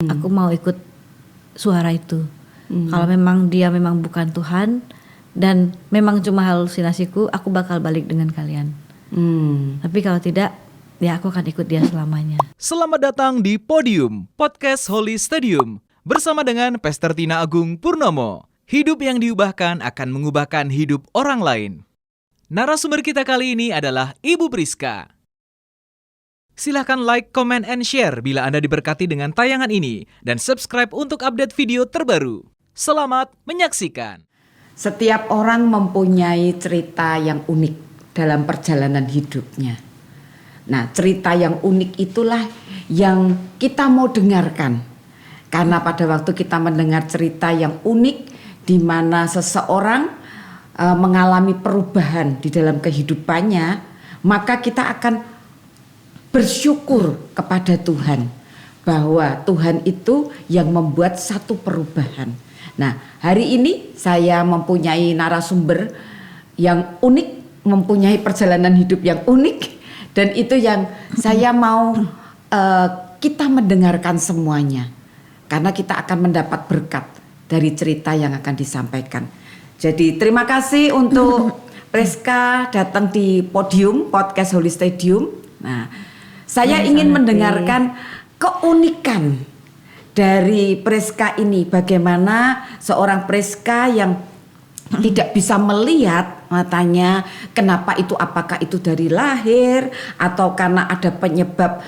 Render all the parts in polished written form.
aku mau ikut suara itu. Kalau memang dia memang bukan Tuhan dan memang cuma halusinasiku, aku bakal balik dengan kalian. Tapi kalau tidak, ya aku akan ikut dia selamanya. Selamat datang di Podium, Podcast Holy Stadium. Bersama dengan Pastor Tina Agung Purnomo. Hidup yang diubahkan akan mengubahkan hidup orang lain. Narasumber kita kali ini adalah Ibu Priska. Silahkan like, comment, and share bila Anda diberkati dengan tayangan ini. Dan subscribe untuk update video terbaru. Selamat menyaksikan. Setiap orang mempunyai cerita yang unik dalam perjalanan hidupnya. Nah, cerita yang unik itulah yang kita mau dengarkan. Karena pada waktu kita mendengar cerita yang unik di mana seseorang mengalami perubahan di dalam kehidupannya, maka kita akan bersyukur kepada Tuhan bahwa Tuhan itu yang membuat satu perubahan. Nah, hari ini saya mempunyai narasumber yang unik, mempunyai perjalanan hidup yang unik, dan itu yang saya mau kita mendengarkan semuanya, karena kita akan mendapat berkat dari cerita yang akan disampaikan. Jadi terima kasih untuk Priska datang di Podium Podcast Holy Stadium. Nah, saya ingin mendengarkan keunikan dari Priska ini. Bagaimana seorang Priska yang tidak bisa melihat matanya, kenapa itu, apakah itu dari lahir atau karena ada penyebab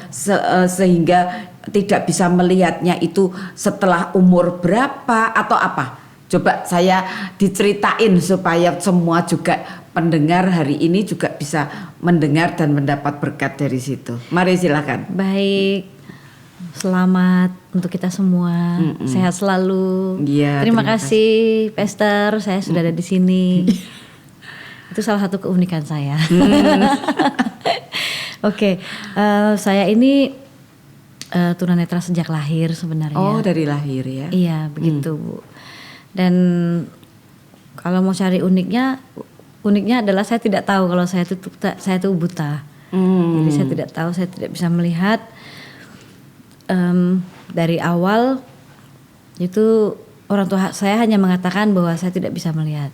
sehingga tidak bisa melihatnya itu setelah umur berapa atau apa. Coba saya diceritain supaya semua juga pendengar hari ini juga bisa mendengar dan mendapat berkat dari situ. Mari silakan. Baik, selamat untuk kita semua. Sehat selalu. Ya, terima kasih, Pastor. Saya sudah ada di sini. Itu salah satu keunikan saya. Oke, saya ini tunanetra sejak lahir sebenarnya. Oh, dari lahir ya? Iya, begitu, Bu. Dan kalau mau cari uniknya adalah saya tidak tahu kalau saya itu buta. Jadi saya tidak tahu, saya tidak bisa melihat. Dari awal itu orang tua saya hanya mengatakan bahwa saya tidak bisa melihat.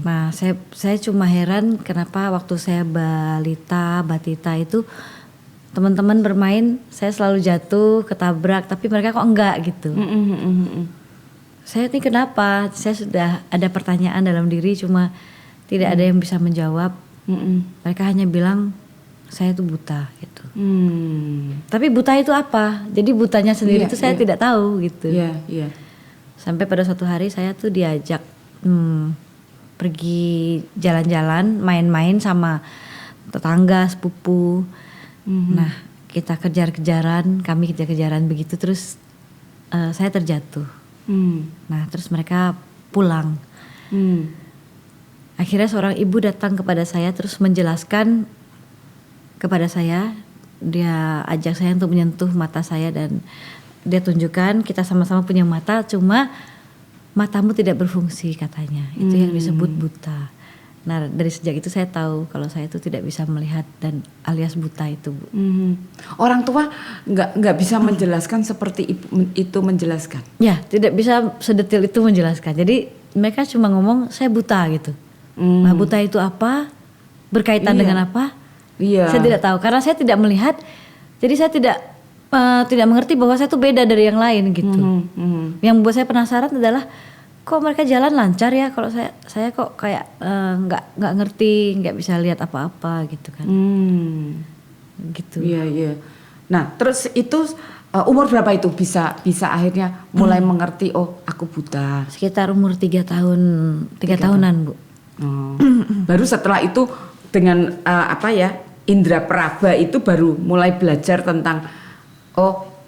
Nah, saya cuma heran kenapa waktu saya batita itu teman-teman bermain, saya selalu jatuh, ketabrak, tapi mereka kok enggak gitu. Saya ini kenapa? Saya sudah ada pertanyaan dalam diri, cuma tidak ada yang bisa menjawab. Mereka hanya bilang saya itu buta gitu. Tapi buta itu apa? Jadi butanya sendiri itu saya tidak tahu gitu. Sampai pada suatu hari saya tuh diajak pergi jalan-jalan, main-main sama tetangga, sepupu. Nah, kita kami kejar-kejaran begitu, terus saya terjatuh. Nah, terus mereka pulang. Akhirnya seorang ibu datang kepada saya terus menjelaskan kepada saya. Dia ajak saya untuk menyentuh mata saya dan dia tunjukkan kita sama-sama punya mata, cuma matamu tidak berfungsi katanya. Itu yang disebut buta. Nah, dari sejak itu saya tahu kalau saya itu tidak bisa melihat dan alias buta itu, Bu. Orang tua nggak bisa menjelaskan seperti itu menjelaskan. Ya, tidak bisa sedetil itu menjelaskan. Jadi mereka cuma ngomong saya buta gitu. Nah, buta itu apa? Berkaitan dengan apa? Saya tidak tahu karena saya tidak melihat. Jadi saya tidak mengerti bahwa saya itu beda dari yang lain gitu. Yang membuat saya penasaran adalah kok mereka jalan lancar ya, kalau saya kok kayak nggak ngerti, nggak bisa lihat apa-apa gitu kan. Gitu. Iya. Nah, terus itu umur berapa itu bisa akhirnya mulai mengerti, oh aku buta? Sekitar umur 3 tahunan, Bu. Baru setelah itu dengan indera peraba itu baru mulai belajar tentang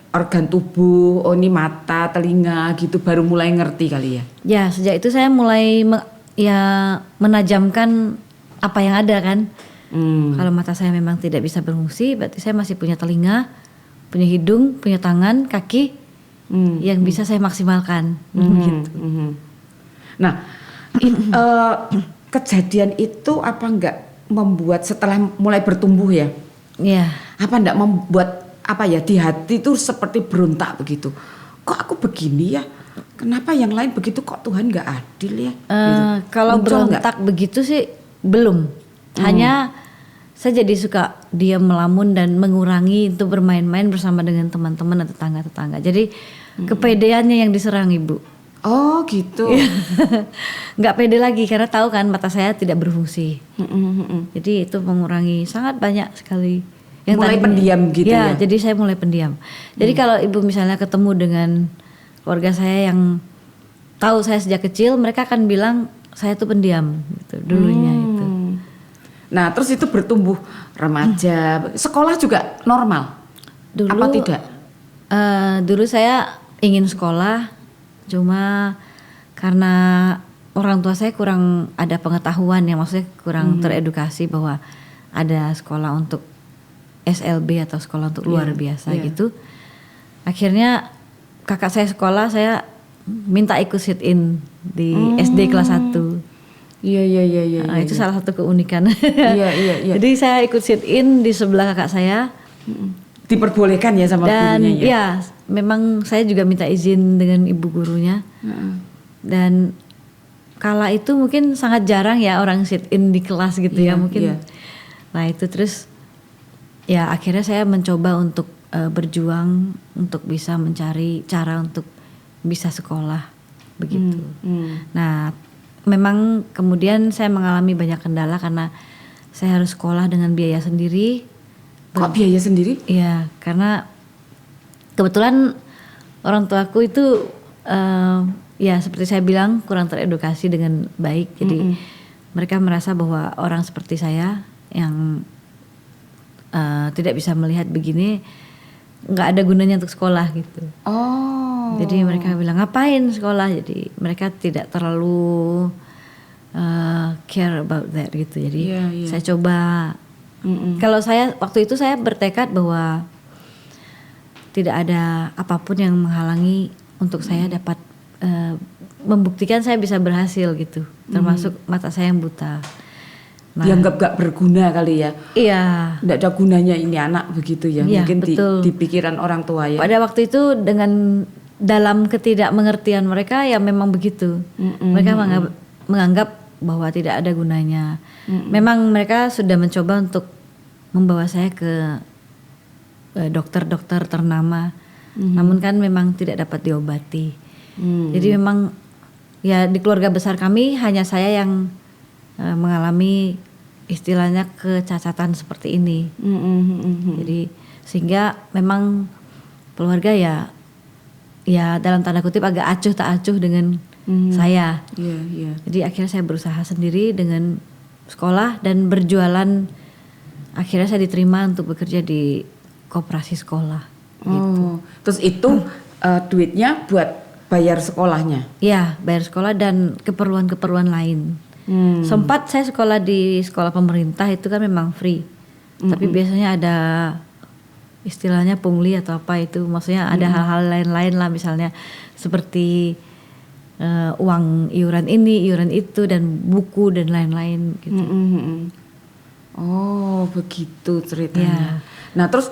organ tubuh, ini mata, telinga gitu, baru mulai ngerti kali ya? Ya, sejak itu saya mulai menajamkan apa yang ada kan. Kalau mata saya memang tidak bisa berfungsi, berarti saya masih punya telinga, punya hidung, punya tangan, kaki yang bisa saya maksimalkan. Gitu. Nah, kejadian itu apa enggak membuat setelah mulai bertumbuh ya? Iya. Apa enggak membuat di hati itu seperti berontak begitu. Kok aku begini ya? Kenapa yang lain begitu, kok Tuhan nggak adil ya? Gitu. Kalau Muncul berontak begitu sih belum. Hanya saya jadi suka diam, melamun dan mengurangi itu bermain-main bersama dengan teman-teman atau tetangga-tetangga. Jadi kepedeannya yang diserang, Ibu. Oh gitu. Nggak pede lagi karena tahu kan mata saya tidak berfungsi. Jadi itu mengurangi sangat banyak sekali. Yang mulai pendiam gitu ya? Jadi saya mulai pendiam. Jadi kalau Ibu misalnya ketemu dengan keluarga saya yang tahu saya sejak kecil, mereka akan bilang saya tuh pendiam gitu dulunya itu. Nah terus itu bertumbuh remaja, sekolah juga normal? Dulu, apa tidak? Dulu saya ingin sekolah, cuma karena orang tua saya kurang ada pengetahuan, yang maksudnya kurang teredukasi bahwa ada sekolah untuk SLB atau sekolah untuk luar biasa gitu. Akhirnya kakak saya sekolah, saya minta ikut sit in di SD kelas 1. Iya. Itu salah satu keunikan. Iya. Jadi saya ikut sit in di sebelah kakak saya. Diperbolehkan ya sama Dan gurunya ya? ya memang saya juga minta izin dengan ibu gurunya. Dan kala itu mungkin sangat jarang ya orang sit in di kelas gitu ya mungkin. Nah itu terus ya akhirnya saya mencoba untuk berjuang untuk bisa mencari cara untuk bisa sekolah begitu. Nah memang kemudian saya mengalami banyak kendala karena saya harus sekolah dengan biaya sendiri. Kok biaya sendiri? Iya, karena kebetulan orang tuaku itu ya seperti saya bilang kurang teredukasi dengan baik. Jadi mereka merasa bahwa orang seperti saya yang tidak bisa melihat begini nggak ada gunanya untuk sekolah gitu. Oh. Jadi mereka bilang ngapain sekolah? Jadi mereka tidak terlalu care about that gitu. Jadi saya coba. Kalau saya waktu itu saya bertekad bahwa tidak ada apapun yang menghalangi untuk saya dapat membuktikan saya bisa berhasil gitu, termasuk mata saya yang buta. Nah, dianggap gak berguna kali ya? Iya. Nggak ada gunanya ini anak begitu ya? Iya, mungkin betul. Di pikiran orang tua ya. Pada waktu itu dengan dalam ketidakmengertian mereka ya memang begitu. Mereka menganggap bahwa tidak ada gunanya. Memang mereka sudah mencoba untuk membawa saya ke dokter-dokter ternama, namun kan memang tidak dapat diobati. Jadi memang ya di keluarga besar kami hanya saya yang mengalami istilahnya kecacatan seperti ini. Jadi sehingga memang keluarga ya dalam tanda kutip agak acuh tak acuh dengan saya. Jadi akhirnya saya berusaha sendiri dengan sekolah dan berjualan. Akhirnya saya diterima untuk bekerja di koperasi sekolah. Gitu. Terus itu duitnya buat bayar sekolahnya? Iya, bayar sekolah dan keperluan-keperluan lain. Sempat saya sekolah di sekolah pemerintah itu kan memang free. Tapi biasanya ada istilahnya pungli atau apa itu. Maksudnya ada hal-hal lain-lain lah, misalnya seperti uang iuran ini, iuran itu, dan buku dan lain-lain gitu. Oh begitu ceritanya. Nah terus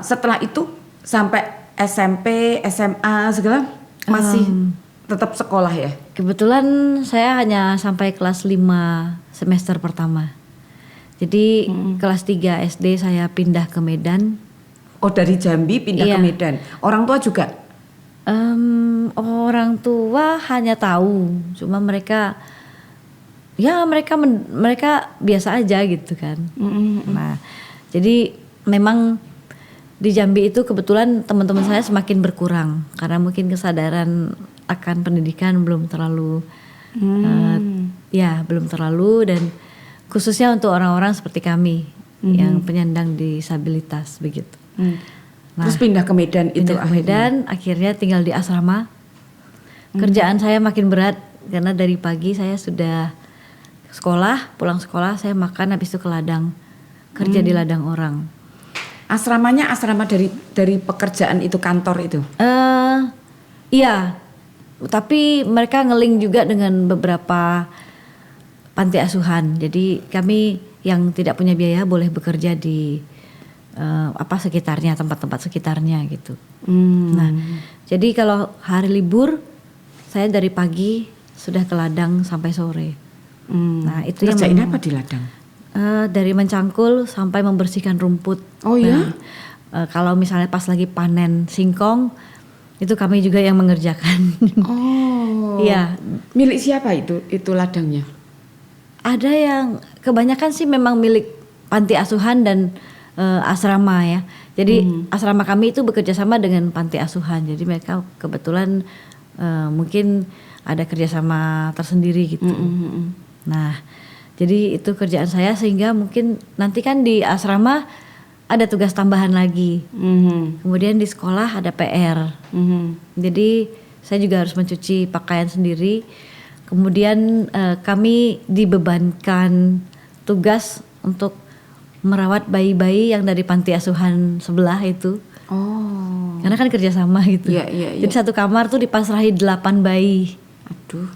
setelah itu sampai SMP, SMA segala masih tetap sekolah ya? Kebetulan saya hanya sampai kelas 5 semester pertama. Jadi kelas 3 SD saya pindah ke Medan. Oh dari Jambi pindah ke Medan. Orang tua juga? Orang tua hanya tahu, cuma mereka biasa aja gitu kan. Nah, jadi memang di Jambi itu kebetulan teman-teman saya semakin berkurang karena mungkin kesadaran akan pendidikan belum terlalu, belum terlalu, dan khususnya untuk orang-orang seperti kami yang penyandang disabilitas begitu. Nah, terus pindah ke Medan itu akhirnya tinggal di asrama. Kerjaan saya makin berat karena dari pagi saya sudah sekolah, pulang sekolah saya makan, habis itu ke ladang, kerja di ladang orang. Asramanya asrama dari pekerjaan itu, kantor itu? Iya, tapi mereka ngeling juga dengan beberapa panti asuhan. Jadi kami yang tidak punya biaya boleh bekerja di sekitarnya, tempat-tempat sekitarnya gitu. Nah, jadi kalau hari libur saya dari pagi sudah ke ladang sampai sore. Nah, itu ngerjain apa di ladang? Dari mencangkul sampai membersihkan rumput. Oh ya? Kalau misalnya pas lagi panen singkong, itu kami juga yang mengerjakan. Oh. Iya. Milik siapa itu ladangnya? Ada yang kebanyakan sih memang milik panti asuhan dan asrama ya. Jadi asrama kami itu bekerja sama dengan panti asuhan. Jadi mereka kebetulan mungkin ada kerjasama tersendiri gitu. Nah, jadi itu kerjaan saya sehingga mungkin nanti kan di asrama ada tugas tambahan lagi. Kemudian di sekolah ada PR. Jadi saya juga harus mencuci pakaian sendiri. Kemudian kami dibebankan tugas untuk merawat bayi-bayi yang dari panti asuhan sebelah itu. Oh. Karena kan kerjasama gitu. Iya. Jadi satu kamar tuh dipasrahi 8 bayi. Aduh.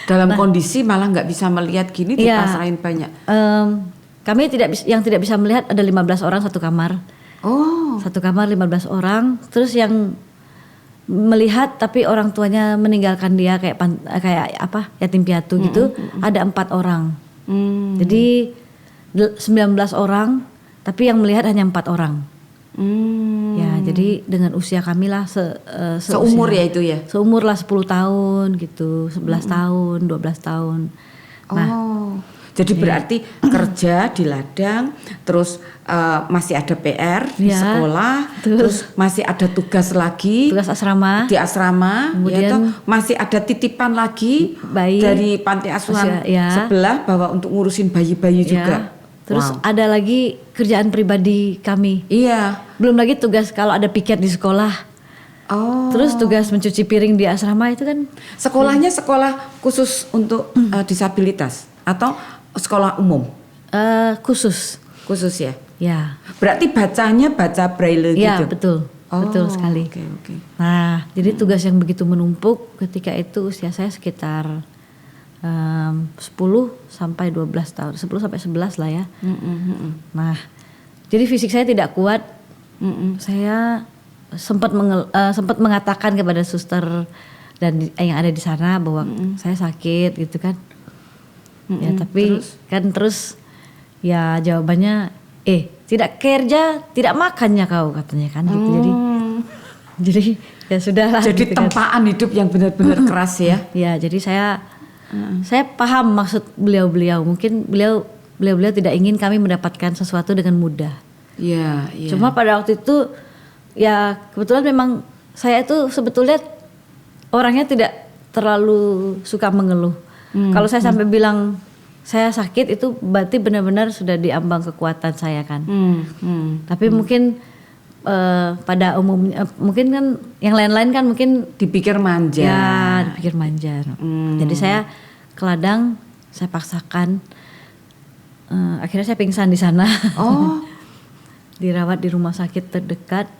Dalam kondisi malah nggak bisa melihat gini dipasrahin banyak. Kami yang tidak bisa melihat ada 15 orang satu kamar. Oh. Satu kamar 15 orang. Terus yang melihat tapi orang tuanya meninggalkan dia kayak yatim piatu gitu, ada 4 orang. Jadi 19 orang tapi yang melihat hanya 4 orang. Ya, jadi dengan usia kami lah seumur ya itu ya. Seumur lah 10 tahun gitu, 11 tahun, 12 tahun. Nah, jadi berarti kerja di ladang, terus masih ada PR di sekolah, terus masih ada tugas lagi, tugas asrama di asrama, kemudian masih ada titipan lagi bayi dari panti asuhan sebelah bahwa untuk ngurusin bayi-bayi juga. Terus ada lagi kerjaan pribadi kami. Iya. Belum lagi tugas kalau ada piket di sekolah. Oh. Terus tugas mencuci piring di asrama itu kan. Sekolahnya sekolah khusus untuk disabilitas atau sekolah umum? Khusus. Khusus ya? Ya. Berarti bacanya baca braille gitu? Iya betul. Betul sekali. Okay. Nah, jadi tugas yang begitu menumpuk ketika itu usia saya sekitar 10 sampai 12 tahun, 10 sampai 11 lah ya. Nah, jadi fisik saya tidak kuat. Saya sempat mengatakan kepada suster dan yang ada di sana bahwa saya sakit gitu kan. Ya tapi terus ya jawabannya tidak kerja, tidak makannya kau katanya kan gitu. Jadi ya sudahlah. Jadi gitu tempaan kan. Hidup yang benar-benar keras ya. Ya, jadi saya paham maksud beliau-beliau. Mungkin beliau tidak ingin kami mendapatkan sesuatu dengan mudah. Iya. Cuma pada waktu itu ya kebetulan memang saya itu sebetulnya orangnya tidak terlalu suka mengeluh. Kalau saya sampai bilang saya sakit itu berarti benar-benar sudah diambang kekuatan saya kan. Tapi mungkin pada umumnya mungkin kan yang lain-lain kan mungkin dipikir manja. Ya, dipikir manja. Jadi saya ke ladang, saya paksakan. Akhirnya saya pingsan di sana. Oh. Dirawat di rumah sakit terdekat.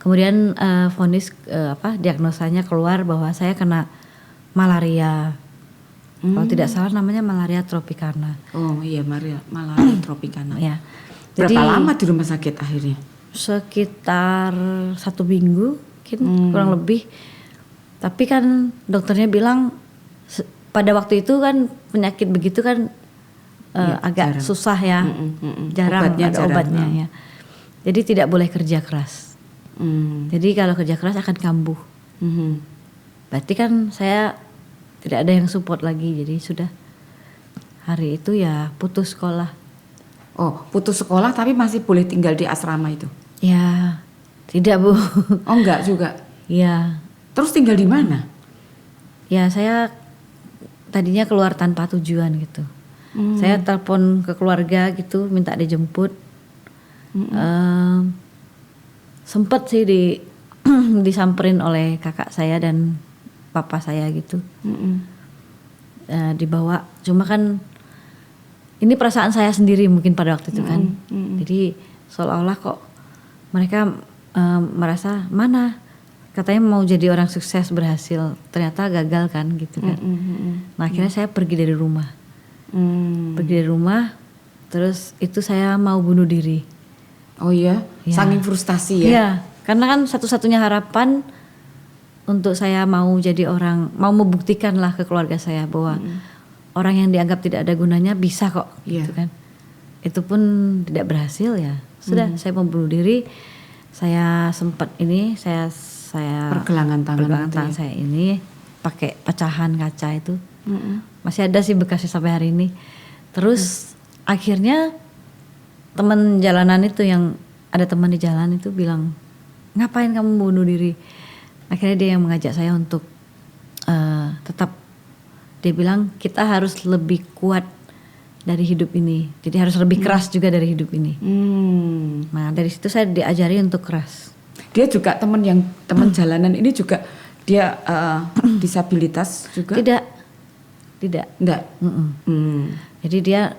Kemudian vonis diagnosanya keluar bahwa saya kena malaria. Kalau tidak salah namanya malaria tropicana. Oh iya, malaria tropicana. Ya. Berapa lama di rumah sakit akhirnya? Sekitar 1 minggu mungkin kurang lebih. Tapi kan dokternya bilang pada waktu itu kan penyakit begitu kan agak jarang. Susah ya, jarang ada obatnya ya. Jadi tidak boleh kerja keras. Jadi kalau kerja keras akan kambuh. Berarti kan saya tidak ada yang support lagi, jadi sudah hari itu ya putus sekolah. Oh, putus sekolah tapi masih boleh tinggal di asrama itu? Ya, tidak Bu. Oh enggak juga? Ya. Terus tinggal di mana? Ya saya tadinya keluar tanpa tujuan gitu. Saya telepon ke keluarga gitu, minta dijemput. Sempet sih disamperin oleh kakak saya dan papa saya gitu. Dibawa, cuma kan ini perasaan saya sendiri mungkin pada waktu itu kan. Jadi seolah-olah kok mereka merasa mana katanya mau jadi orang sukses berhasil, ternyata gagal kan gitu kan. Nah akhirnya saya pergi dari rumah. Pergi dari rumah Terus itu saya mau bunuh diri. Oh iya, Ya. saking frustasi ya. Iya, karena kan satu-satunya harapan untuk saya mau jadi orang, mau membuktikan lah ke keluarga saya bahwa orang yang dianggap tidak ada gunanya bisa kok, Iya. gitu kan. Itu pun tidak berhasil ya. Sudah, saya mau bunuh diri. Saya sempat ini, saya Pergelangan tangan pergelangan itu tangan ya. saya ini pakai pecahan kaca itu. Masih ada sih bekasnya sampai hari ini. Terus akhirnya teman jalanan itu yang ada teman di jalan itu bilang, ngapain kamu bunuh diri? Akhirnya dia yang mengajak saya untuk tetap, dia bilang kita harus lebih kuat dari hidup ini. Jadi harus lebih keras juga dari hidup ini. Nah dari situ saya diajari untuk keras. Dia juga teman jalanan ini juga dia disabilitas juga. Tidak. Enggak. Jadi dia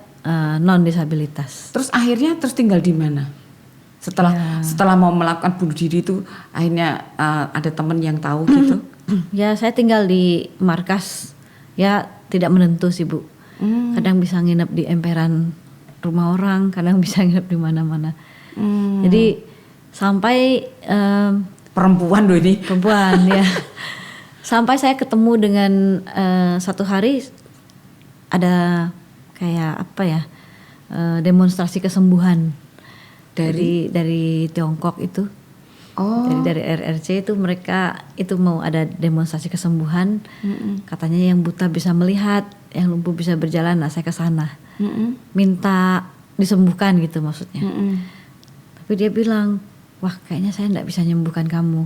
non disabilitas. Terus akhirnya tinggal di mana? Setelah mau melakukan bunuh diri itu akhirnya ada teman yang tahu gitu. Ya saya tinggal di markas. Ya tidak menentu sih Bu. Kadang bisa nginep di emperan rumah orang, kadang bisa nginep di mana-mana. Jadi sampai Perempuan loh ini. perempuan ya. Sampai saya ketemu dengan satu hari ada kayak apa ya, demonstrasi kesembuhan dari Tiongkok itu. Oh. Jadi dari RRC itu mereka itu mau ada demonstrasi kesembuhan. Katanya yang buta bisa melihat, yang lumpuh bisa berjalan. Nah saya ke sana minta disembuhkan gitu maksudnya. Tapi dia bilang, wah kayaknya saya enggak bisa menyembuhkan kamu.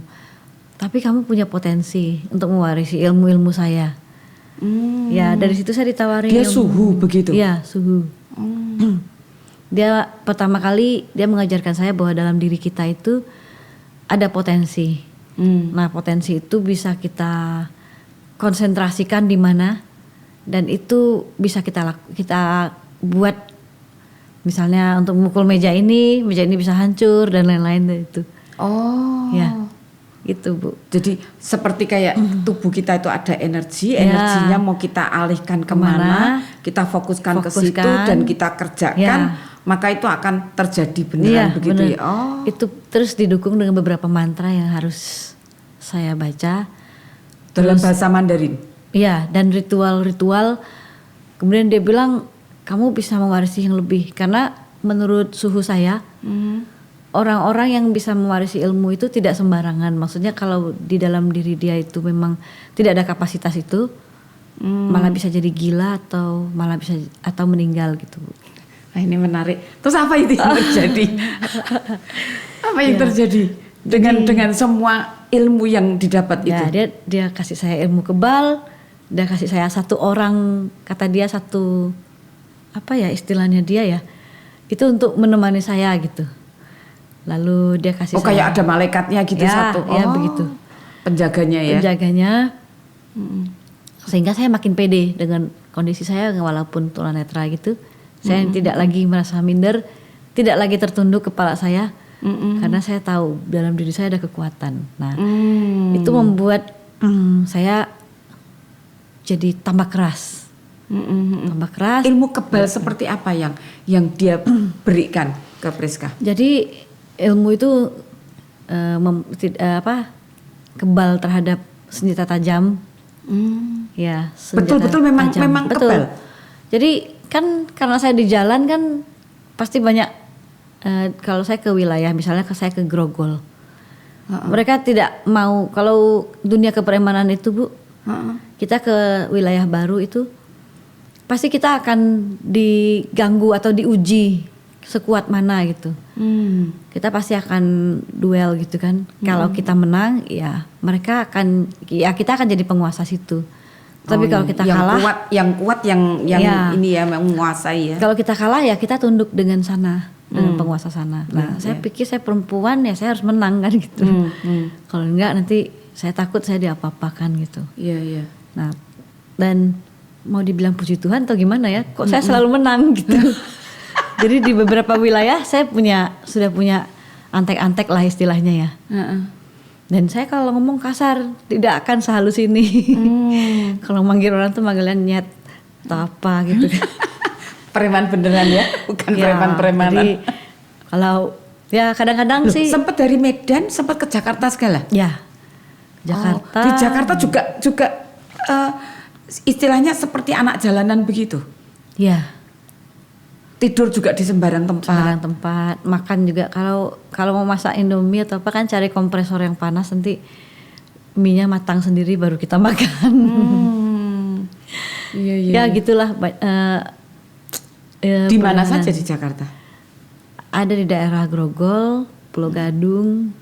Tapi kamu punya potensi untuk mewarisi ilmu-ilmu saya. Ya dari situ saya ditawarin. Dia suhu begitu? Iya suhu. Dia pertama kali dia mengajarkan saya bahwa dalam diri kita itu ada potensi. Nah potensi itu bisa kita konsentrasikan di mana, dan itu bisa kita buat. Misalnya untuk memukul meja ini bisa hancur dan lain-lain itu. Oh. Ya, gitu Bu. Jadi seperti kayak tubuh kita itu ada energi, Ya. energinya mau kita alihkan kemana, kita fokuskan ke situ dan kita kerjakan, maka itu akan terjadi beneran begitu bener. ya. Oh. Itu terus didukung dengan beberapa mantra yang harus saya baca. Dalam bahasa Mandarin. Iya, dan ritual-ritual. Kemudian dia bilang kamu bisa mewarisi yang lebih, karena menurut suhu saya orang-orang yang bisa mewarisi ilmu itu tidak sembarangan. Maksudnya kalau di dalam diri dia itu memang tidak ada kapasitas itu, malah bisa jadi gila atau malah bisa atau meninggal gitu. Nah, ini menarik. Terus apa itu yang terjadi? Apa yang terjadi dengan semua ilmu yang didapat itu? Ya, dia kasih saya ilmu kebal, dia kasih saya satu orang, kata dia satu apa ya istilahnya dia ya, itu untuk menemani saya gitu. Lalu dia kasih saya kayak ada malaikatnya gitu ya, satu. Ya begitu. Penjaganya ya. Penjaganya. Sehingga saya makin pede dengan kondisi saya walaupun tunanetra gitu. Saya tidak lagi merasa minder, tidak lagi tertunduk kepala saya. Karena saya tahu dalam diri saya ada kekuatan. Nah, itu membuat saya jadi tambah keras. Tambah keras. Ilmu kebal seperti apa yang dia berikan ke Priska? Jadi ilmu itu kebal terhadap senjata tajam. Ya, Betul-betul memang betul. kebal. Jadi kan karena saya di jalan kan pasti banyak kalau saya ke wilayah, misalnya saya ke Grogol. Mereka tidak mau, kalau dunia kepremanan itu Bu, kita ke wilayah baru itu pasti kita akan diganggu atau diuji sekuat mana gitu. Kita pasti akan duel gitu kan. Kalau kita menang ya mereka akan, ya kita akan jadi penguasa situ. Tapi kalau kita kalah, yang kuat yang ya, ini ya menguasai ya. Kalau kita kalah ya kita tunduk dengan sana, dengan penguasa sana. Nah, saya pikir saya perempuan ya saya harus menang kan gitu. Kalau enggak nanti saya takut saya diapa-apakan gitu. Iya, iya. Nah, dan mau dibilang puji Tuhan atau gimana ya, kok saya selalu menang gitu. Jadi di beberapa wilayah saya sudah punya antek-antek lah istilahnya ya. Dan saya kalau ngomong kasar tidak akan sehalus ini. Kalau manggil orang tuh manggilnya nyet atau apa gitu. Preman beneran ya, bukan Ya, preman-premanan. jadi kalau ya kadang-kadang sih Sempat dari Medan, sempat ke Jakarta segala. ya Jakarta. Di Jakarta juga istilahnya seperti anak jalanan begitu. Ya, Tidur juga di sembarang sembarang tempat. tempat, makan juga kalau mau masak Indomie atau apa kan cari kompresor yang panas nanti mie-nya matang sendiri baru kita makan. Iya, iya. Ya gitulah. Di mana perjalanan. saja di Jakarta? Ada di daerah Grogol, Pulau Gadung,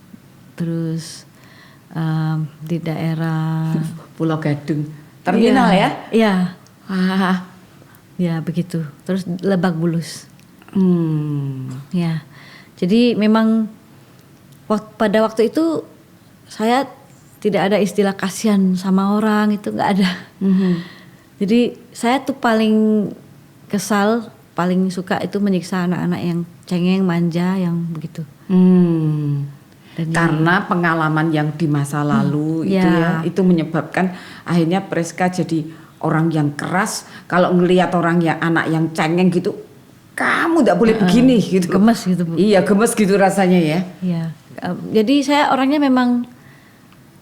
terus di daerah Pulau Gadung. Terminal ya? Iya, Wah. ya begitu. Terus Lebak Bulus. Ya, jadi memang pada waktu itu saya tidak ada istilah kasihan sama orang, itu nggak ada. Jadi saya tuh paling kesal, paling suka itu menyiksa anak-anak yang cengeng, manja, yang begitu. Dan Karena pengalaman yang di masa lalu itu ya. itu menyebabkan akhirnya Priska jadi orang yang keras. Kalau ngelihat orang yang anak yang cengeng gitu, kamu tidak boleh begini gitu. gemes gitu, Bu. Iya, gemes gitu rasanya ya. Ya, jadi saya orangnya memang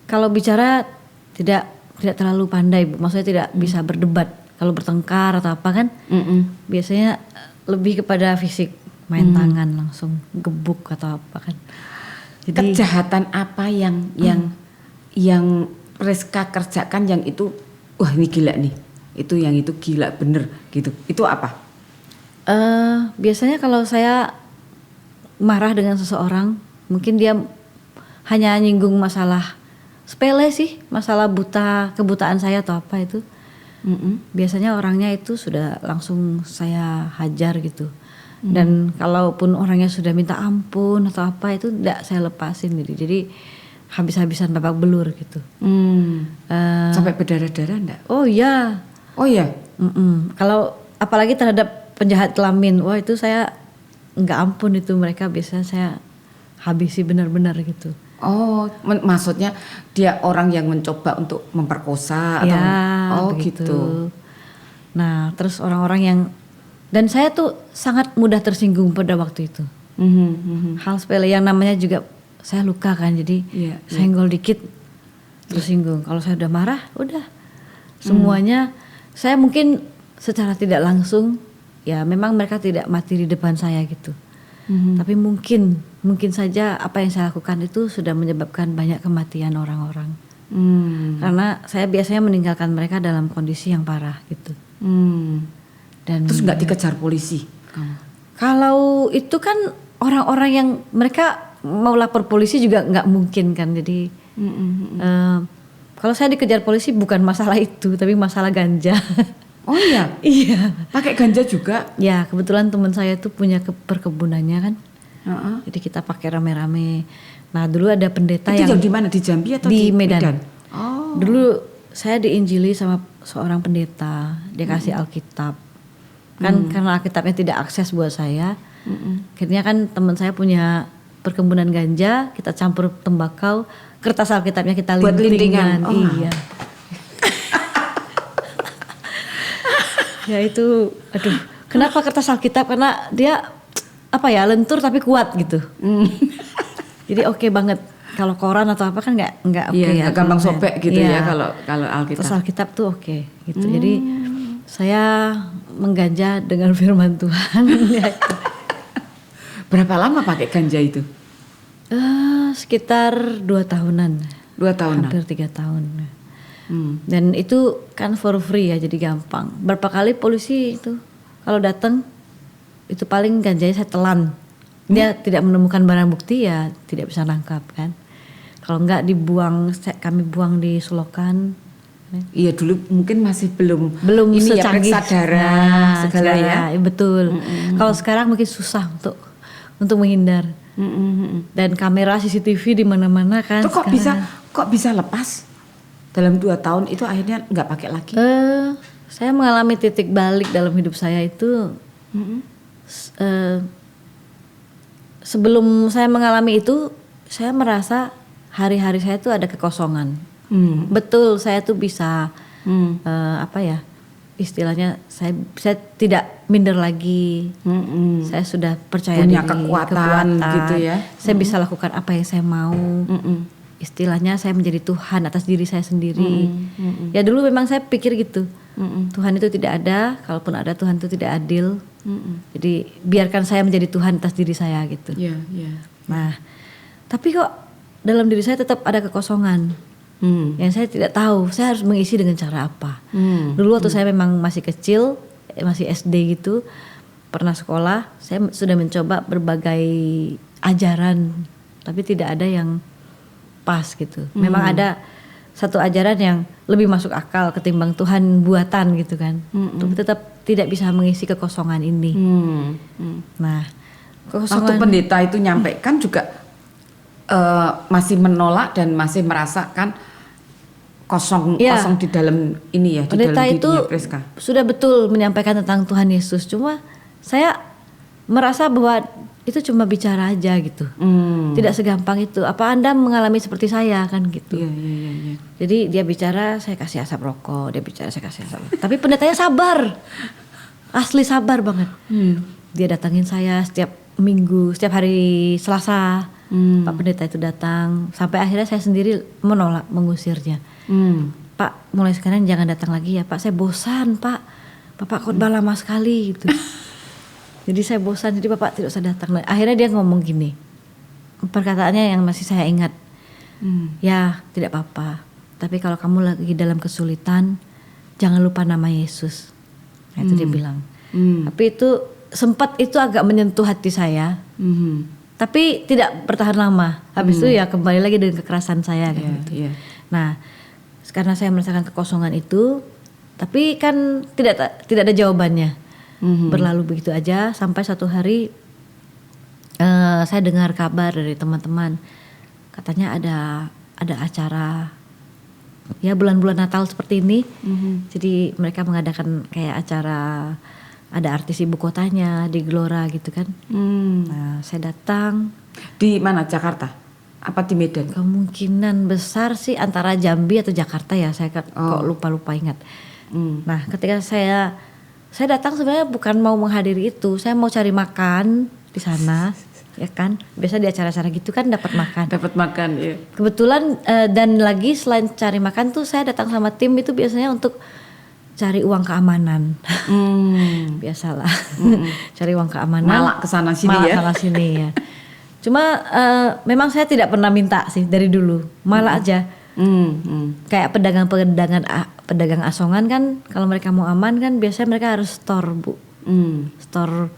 kalau bicara tidak terlalu pandai, Bu. Maksudnya tidak bisa berdebat. Kalau bertengkar atau apa kan, biasanya lebih kepada fisik, main tangan langsung gebuk atau apa kan. Jadi Kejahatan apa yang Priska kerjakan yang itu, wah ini gila nih. Itu yang itu gila bener gitu. Itu apa? biasanya kalau saya marah dengan seseorang, mungkin dia hanya nyinggung masalah sepele sih, masalah kebutaan saya atau apa itu. Biasanya orangnya itu sudah langsung saya hajar gitu. Dan kalaupun orangnya sudah minta ampun atau apa itu tidak saya lepasin gitu. Jadi habis-habisan babak belur gitu. Sampai berdarah-darah enggak? Oh iya. Oh iya. Kalau apalagi terhadap penjahat kelamin, wah itu saya nggak ampun itu, mereka biasanya saya habisi benar-benar gitu. Oh, maksudnya dia orang yang mencoba untuk memperkosa atau Ya, begitu. gitu. Nah, terus orang-orang yang, dan saya tuh sangat mudah tersinggung pada waktu itu. Hal sepele yang namanya juga saya luka kan, jadi Iya, senggol dikit tersinggung. Kalau saya udah marah, udah semuanya. Saya mungkin secara tidak langsung, ya memang mereka tidak mati di depan saya gitu. Tapi mungkin saja apa yang saya lakukan itu sudah menyebabkan banyak kematian orang-orang. Karena saya biasanya meninggalkan mereka dalam kondisi yang parah gitu. Dan Terus nggak dikejar polisi? kalau itu kan orang-orang yang mereka mau lapor polisi juga nggak mungkin kan. Jadi kalau saya dikejar polisi bukan masalah itu, tapi masalah ganja. Oh iya, Iya. pakai ganja juga? Ya kebetulan teman saya itu punya perkebunannya kan. Heeh. Jadi kita pakai rame-rame. Nah dulu ada pendeta Itu yang yang di mana? Di Jambi atau di di Medan. Oh. Dulu saya diinjili sama seorang pendeta, dia kasih Alkitab. Kan karena Alkitabnya tidak akses buat saya. Akhirnya kan teman saya punya perkebunan ganja, kita campur tembakau, kertas Alkitabnya kita Buat lintingan. lintingan. Oh. Iya. Ya itu, aduh, kenapa kertas Alkitab? Karena dia apa ya, lentur tapi kuat gitu. Jadi oke banget. Kalau koran atau apa kan nggak oke Iya, ya. nggak gampang kalau sobek saya- gitu iya. ya kalau Alkitab. Terus Alkitab tuh oke gitu. Jadi saya mengganja dengan firman Tuhan. Berapa lama pakai ganja itu? Sekitar 2 tahunan. 2 tahun. Hampir 3 tahun. Dan itu kan for free ya, jadi gampang. Berapa kali polisi itu kalau datang itu paling ganjanya saya telan. Dia tidak menemukan barang bukti ya tidak bisa nangkap kan. Kalau enggak dibuang, kami buang di selokan. Iya dulu mungkin masih belum ini ya secanggih periksa darah segala ya. Betul. Kalau sekarang mungkin susah untuk menghindar. Dan kamera CCTV di mana-mana kan. Itu kok sekarang. bisa lepas? Dalam 2 tahun itu akhirnya nggak pakai lagi? Saya mengalami titik balik dalam hidup saya itu. Sebelum saya mengalami itu, saya merasa hari-hari saya itu ada kekosongan. Betul, saya tuh bisa apa ya, istilahnya saya tidak minder lagi. Saya sudah percaya punya diri, kekuatan gitu ya. Saya bisa lakukan apa yang saya mau. Istilahnya saya menjadi Tuhan atas diri saya sendiri. Ya dulu memang saya pikir gitu. Tuhan itu tidak ada, kalaupun ada Tuhan itu tidak adil. Jadi biarkan saya menjadi Tuhan atas diri saya gitu. Nah, tapi kok dalam diri saya tetap ada kekosongan. Yang saya tidak tahu saya harus mengisi dengan cara apa. Dulu waktu saya memang masih kecil, masih SD gitu, pernah sekolah, saya sudah mencoba berbagai ajaran, tapi tidak ada yang pas gitu. Memang ada satu ajaran yang lebih masuk akal ketimbang Tuhan buatan gitu kan. Tapi tetap tidak bisa mengisi kekosongan ini. Nah, kekosongan. Waktu pendeta itu nyampaikan juga masih menolak dan masih merasakan kosong di dalam ini ya, di pendeta dalam itu dirinya Priska. Sudah betul menyampaikan tentang Tuhan Yesus, cuma saya merasa bahwa itu cuma bicara aja gitu. Tidak segampang itu. Apa Anda mengalami seperti saya kan gitu. Iya. Jadi dia bicara, saya kasih asap rokok, dia bicara, saya kasih asap rokok. Tapi pendetanya sabar, asli sabar banget. Dia datangin saya setiap minggu, setiap hari Selasa. Pak pendeta itu datang, sampai akhirnya saya sendiri menolak, mengusirnya. Pak, mulai sekarang jangan datang lagi ya Pak, saya bosan Pak. Bapak khotbah lama sekali gitu. Jadi saya bosan, jadi Bapak tidak usah datang. Akhirnya dia ngomong gini, perkataannya yang masih saya ingat. Ya tidak apa-apa, tapi kalau kamu lagi dalam kesulitan, jangan lupa nama Yesus. Nah, itu dia bilang. Tapi itu sempat itu agak menyentuh hati saya. Tapi tidak bertahan lama. Habis itu ya kembali lagi dengan kekerasan saya gitu. Nah, karena saya merasakan kekosongan itu, tapi kan tidak ada jawabannya. Berlalu begitu aja sampai suatu hari saya dengar kabar dari teman-teman, katanya ada acara ya bulan-bulan Natal seperti ini. Jadi mereka mengadakan kayak acara, ada artis ibu kotanya di Gelora gitu kan. Nah, saya datang. Di mana, Jakarta? Apa di Medan? Kemungkinan besar sih antara Jambi atau Jakarta ya, saya kok lupa ingat. Nah, ketika saya datang sebenarnya bukan mau menghadiri itu, saya mau cari makan di sana, ya kan. Biasa di acara-acara gitu kan dapat makan. Dapat makan, ya. Kebetulan dan lagi selain cari makan tuh saya datang sama tim itu biasanya untuk cari uang keamanan. Biasalah. Cari uang keamanan. Malak kesana sini ya. Malak sana sini ya. Cuma memang saya tidak pernah minta sih dari dulu. Malah aja. Kayak pedagang asongan kan, kalau mereka mau aman kan biasanya mereka harus store Bu. Store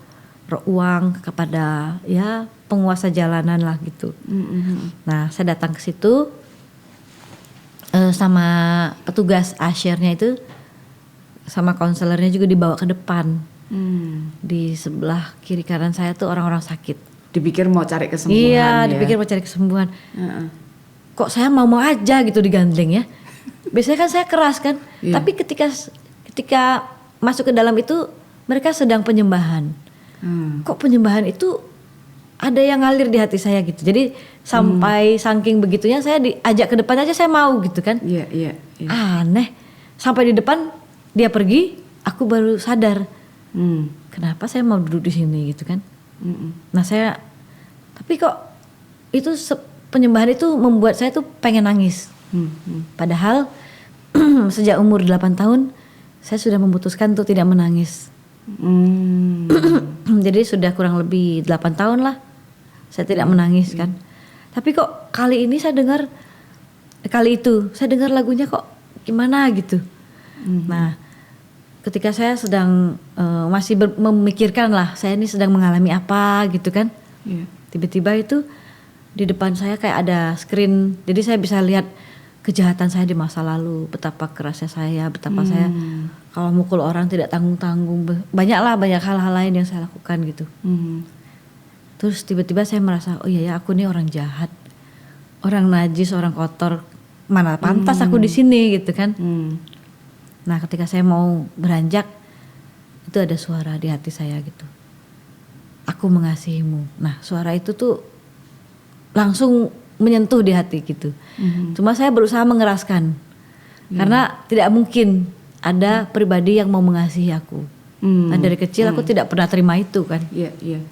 uang kepada ya penguasa jalanan lah gitu. Nah, saya datang ke situ sama petugas asyirnya itu, sama konselornya juga dibawa ke depan. Di sebelah kiri kanan saya tuh orang-orang sakit. Dipikir mau cari kesembuhan. Iya, ya? dipikir mau cari kesembuhan. Kok saya mau aja gitu digandeng ya. Biasanya kan saya keras kan. Tapi ketika masuk ke dalam itu mereka sedang penyembahan. Kok penyembahan itu ada yang ngalir di hati saya gitu. Jadi sampai saking begitunya saya diajak ke depan aja saya mau gitu kan. Iya. Aneh. Sampai di depan dia pergi, aku baru sadar. Kenapa saya mau duduk di sini gitu kan. Nah saya, tapi kok itu penyembahan itu membuat saya tuh pengen nangis. Padahal sejak umur 8 tahun saya sudah memutuskan untuk tidak menangis. Jadi sudah kurang lebih 8 tahun lah saya tidak menangis kan. Tapi kok kali ini saya dengar, kali itu saya dengar lagunya kok gimana gitu. Nah, ketika saya sedang masih memikirkan lah, saya ini sedang mengalami apa gitu kan. Tiba-tiba itu di depan saya kayak ada screen, jadi saya bisa lihat kejahatan saya di masa lalu, betapa kerasnya saya, betapa saya kalau mukul orang tidak tanggung-tanggung, banyak hal-hal lain yang saya lakukan gitu. Terus tiba-tiba saya merasa, oh iya ya aku nih orang jahat, orang najis, orang kotor, mana pantas aku di sini gitu kan. Nah, ketika saya mau beranjak, itu ada suara di hati saya gitu. Aku mengasihimu. Nah, suara itu tuh langsung menyentuh di hati gitu. Cuma saya berusaha mengeraskan. Karena tidak mungkin ada pribadi yang mau mengasihi aku. Nah dari kecil aku tidak pernah terima itu kan. Iya, iya.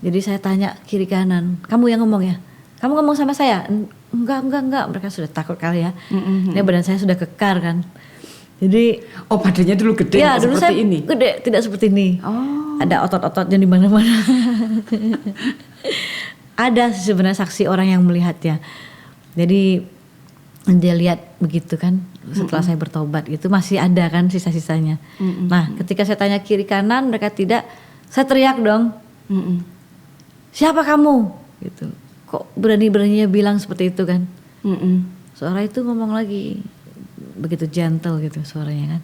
Jadi saya tanya kiri kanan, kamu yang ngomong ya? Kamu ngomong sama saya? Enggak. Mereka sudah takut kali ya. Ini badan saya sudah kekar kan. Jadi badannya dulu gede ya, dulu seperti saya ini. Gede, tidak seperti ini. Ada otot-ototnya di mana-mana. Ada sebenarnya saksi orang yang melihatnya. Jadi dia lihat begitu kan. Setelah saya bertobat gitu masih ada kan sisa-sisanya. Nah, ketika saya tanya kiri kanan mereka tidak, saya teriak dong. Siapa kamu? Gitu. Kok berani-beraninya bilang seperti itu kan? Suara itu ngomong lagi, begitu gentle gitu suaranya kan.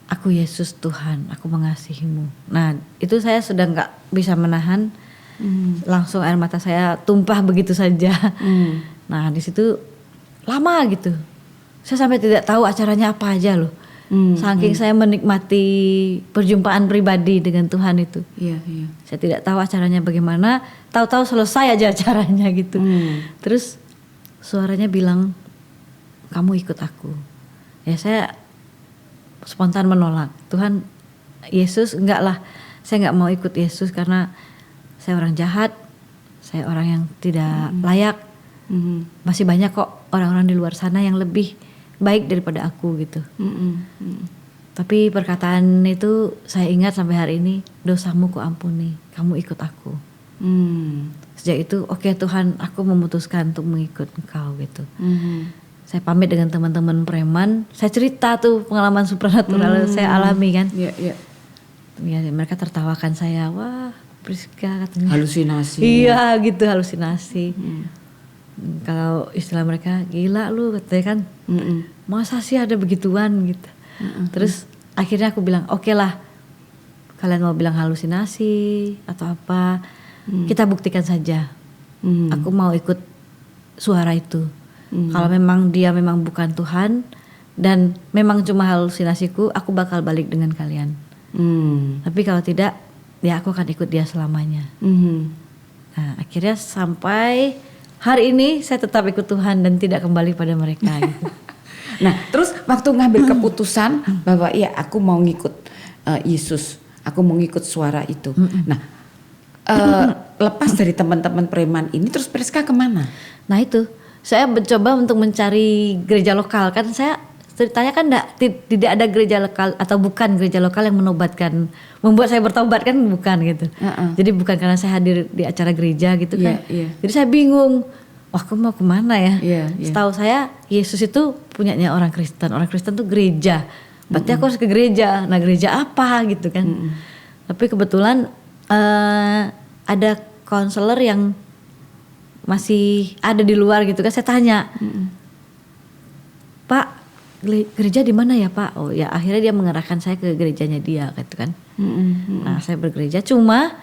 Aku Yesus Tuhan, aku mengasihimu. Nah itu saya sudah nggak bisa menahan, langsung air mata saya tumpah begitu saja. Nah di situ lama gitu, saya sampai tidak tahu acaranya apa aja loh. Saking saya menikmati perjumpaan pribadi dengan Tuhan itu. Iya. Saya tidak tahu acaranya bagaimana, tahu-tahu selesai aja acaranya gitu. Terus suaranya bilang, kamu ikut aku. Ya saya spontan menolak. Tuhan Yesus, enggak lah, saya enggak mau ikut Yesus karena saya orang jahat, saya orang yang tidak layak. Masih banyak kok orang-orang di luar sana yang lebih baik daripada aku gitu. Tapi perkataan itu saya ingat sampai hari ini, dosamu ku ampuni, kamu ikut aku. Sejak itu oke, Tuhan, aku memutuskan untuk mengikut Engkau gitu. Saya pamit dengan teman-teman preman, saya cerita tuh pengalaman supranatural yang saya alami kan. Iya. Ya, mereka tertawakan saya, wah Priska katanya. Halusinasi. Iya gitu, halusinasi. Kalau istilah mereka, gila lu katanya kan. Masa sih ada begituan gitu. Terus akhirnya aku bilang, oke lah, kalian mau bilang halusinasi atau apa, kita buktikan saja. Aku mau ikut suara itu. Kalau memang dia memang bukan Tuhan dan memang cuma halusinasiku, aku bakal balik dengan kalian. Tapi kalau tidak, ya aku akan ikut dia selamanya. Nah akhirnya sampai hari ini saya tetap ikut Tuhan dan tidak kembali pada mereka gitu. Nah terus waktu ngambil keputusan bahwa ya aku mau ngikut Yesus, aku mau ngikut suara itu. Nah lepas dari teman-teman preman ini terus Priska kemana? Nah itu saya mencoba untuk mencari gereja lokal, kan saya ceritanya kan tidak ada gereja lokal atau bukan gereja lokal yang menobatkan, membuat saya bertobat kan bukan gitu. Jadi bukan karena saya hadir di acara gereja gitu kan. Jadi saya bingung, wah aku mau kemana ya? Setahu saya Yesus itu punyanya orang Kristen tuh gereja. Berarti aku harus ke gereja. Nah gereja apa gitu kan? Tapi kebetulan ada konselor yang masih ada di luar gitu kan. Saya tanya, Pak, gereja di mana ya Pak? Oh ya akhirnya dia mengarahkan saya ke gerejanya dia gitu kan. Nah saya bergereja, cuma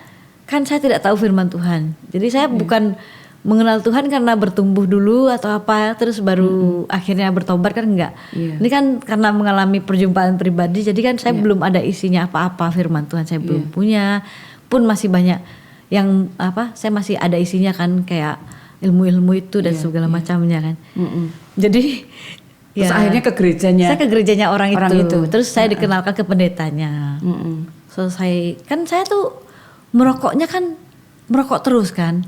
kan saya tidak tahu firman Tuhan. Jadi saya bukan mengenal Tuhan karena bertumbuh dulu atau apa terus baru akhirnya bertobat kan enggak. Ini kan karena mengalami perjumpaan pribadi, jadi kan saya belum ada isinya apa-apa, firman Tuhan saya belum punya. Pun masih banyak yang saya masih ada isinya kan, kayak ilmu-ilmu itu dan segala macamnya kan. Jadi terus akhirnya ke gerejanya. Saya ke gerejanya orang itu. Terus saya dikenalkan ke pendetanya. Selesai, kan saya tuh merokoknya kan merokok terus kan.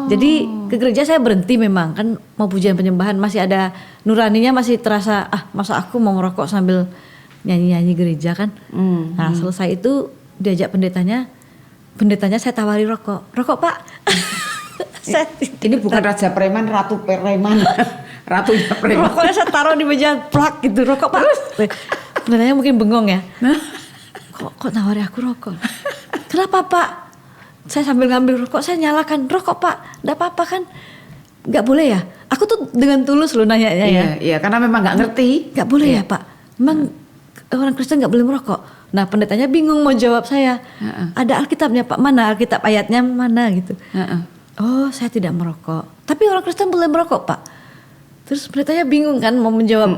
Jadi ke gereja saya berhenti memang kan, mau pujian penyembahan masih ada nuraninya, masih terasa masa aku mau merokok sambil nyanyi-nyanyi gereja kan. Nah selesai itu diajak pendetanya saya tawari rokok Pak. Ini bukan raja preman, ratu preman. Ratunya preman. Rokoknya saya taruh di meja, plak gitu, rokok Pak. Pendetanya mungkin bengong ya. Kok nawari aku rokok? Kenapa Pak? Saya sambil ngambil rokok, saya nyalakan, rokok Pak, enggak apa-apa kan? Enggak boleh ya? Aku tuh dengan tulus loh nanyanya ya. Iya, karena memang enggak ngerti. Enggak boleh ya Pak? Memang orang Kristen enggak boleh merokok. Nah pendetanya bingung mau jawab saya. Ada Alkitabnya Pak, mana Alkitab ayatnya mana gitu. Oh saya tidak merokok. Tapi orang Kristen boleh merokok Pak. Terus pendetanya bingung kan mau menjawab.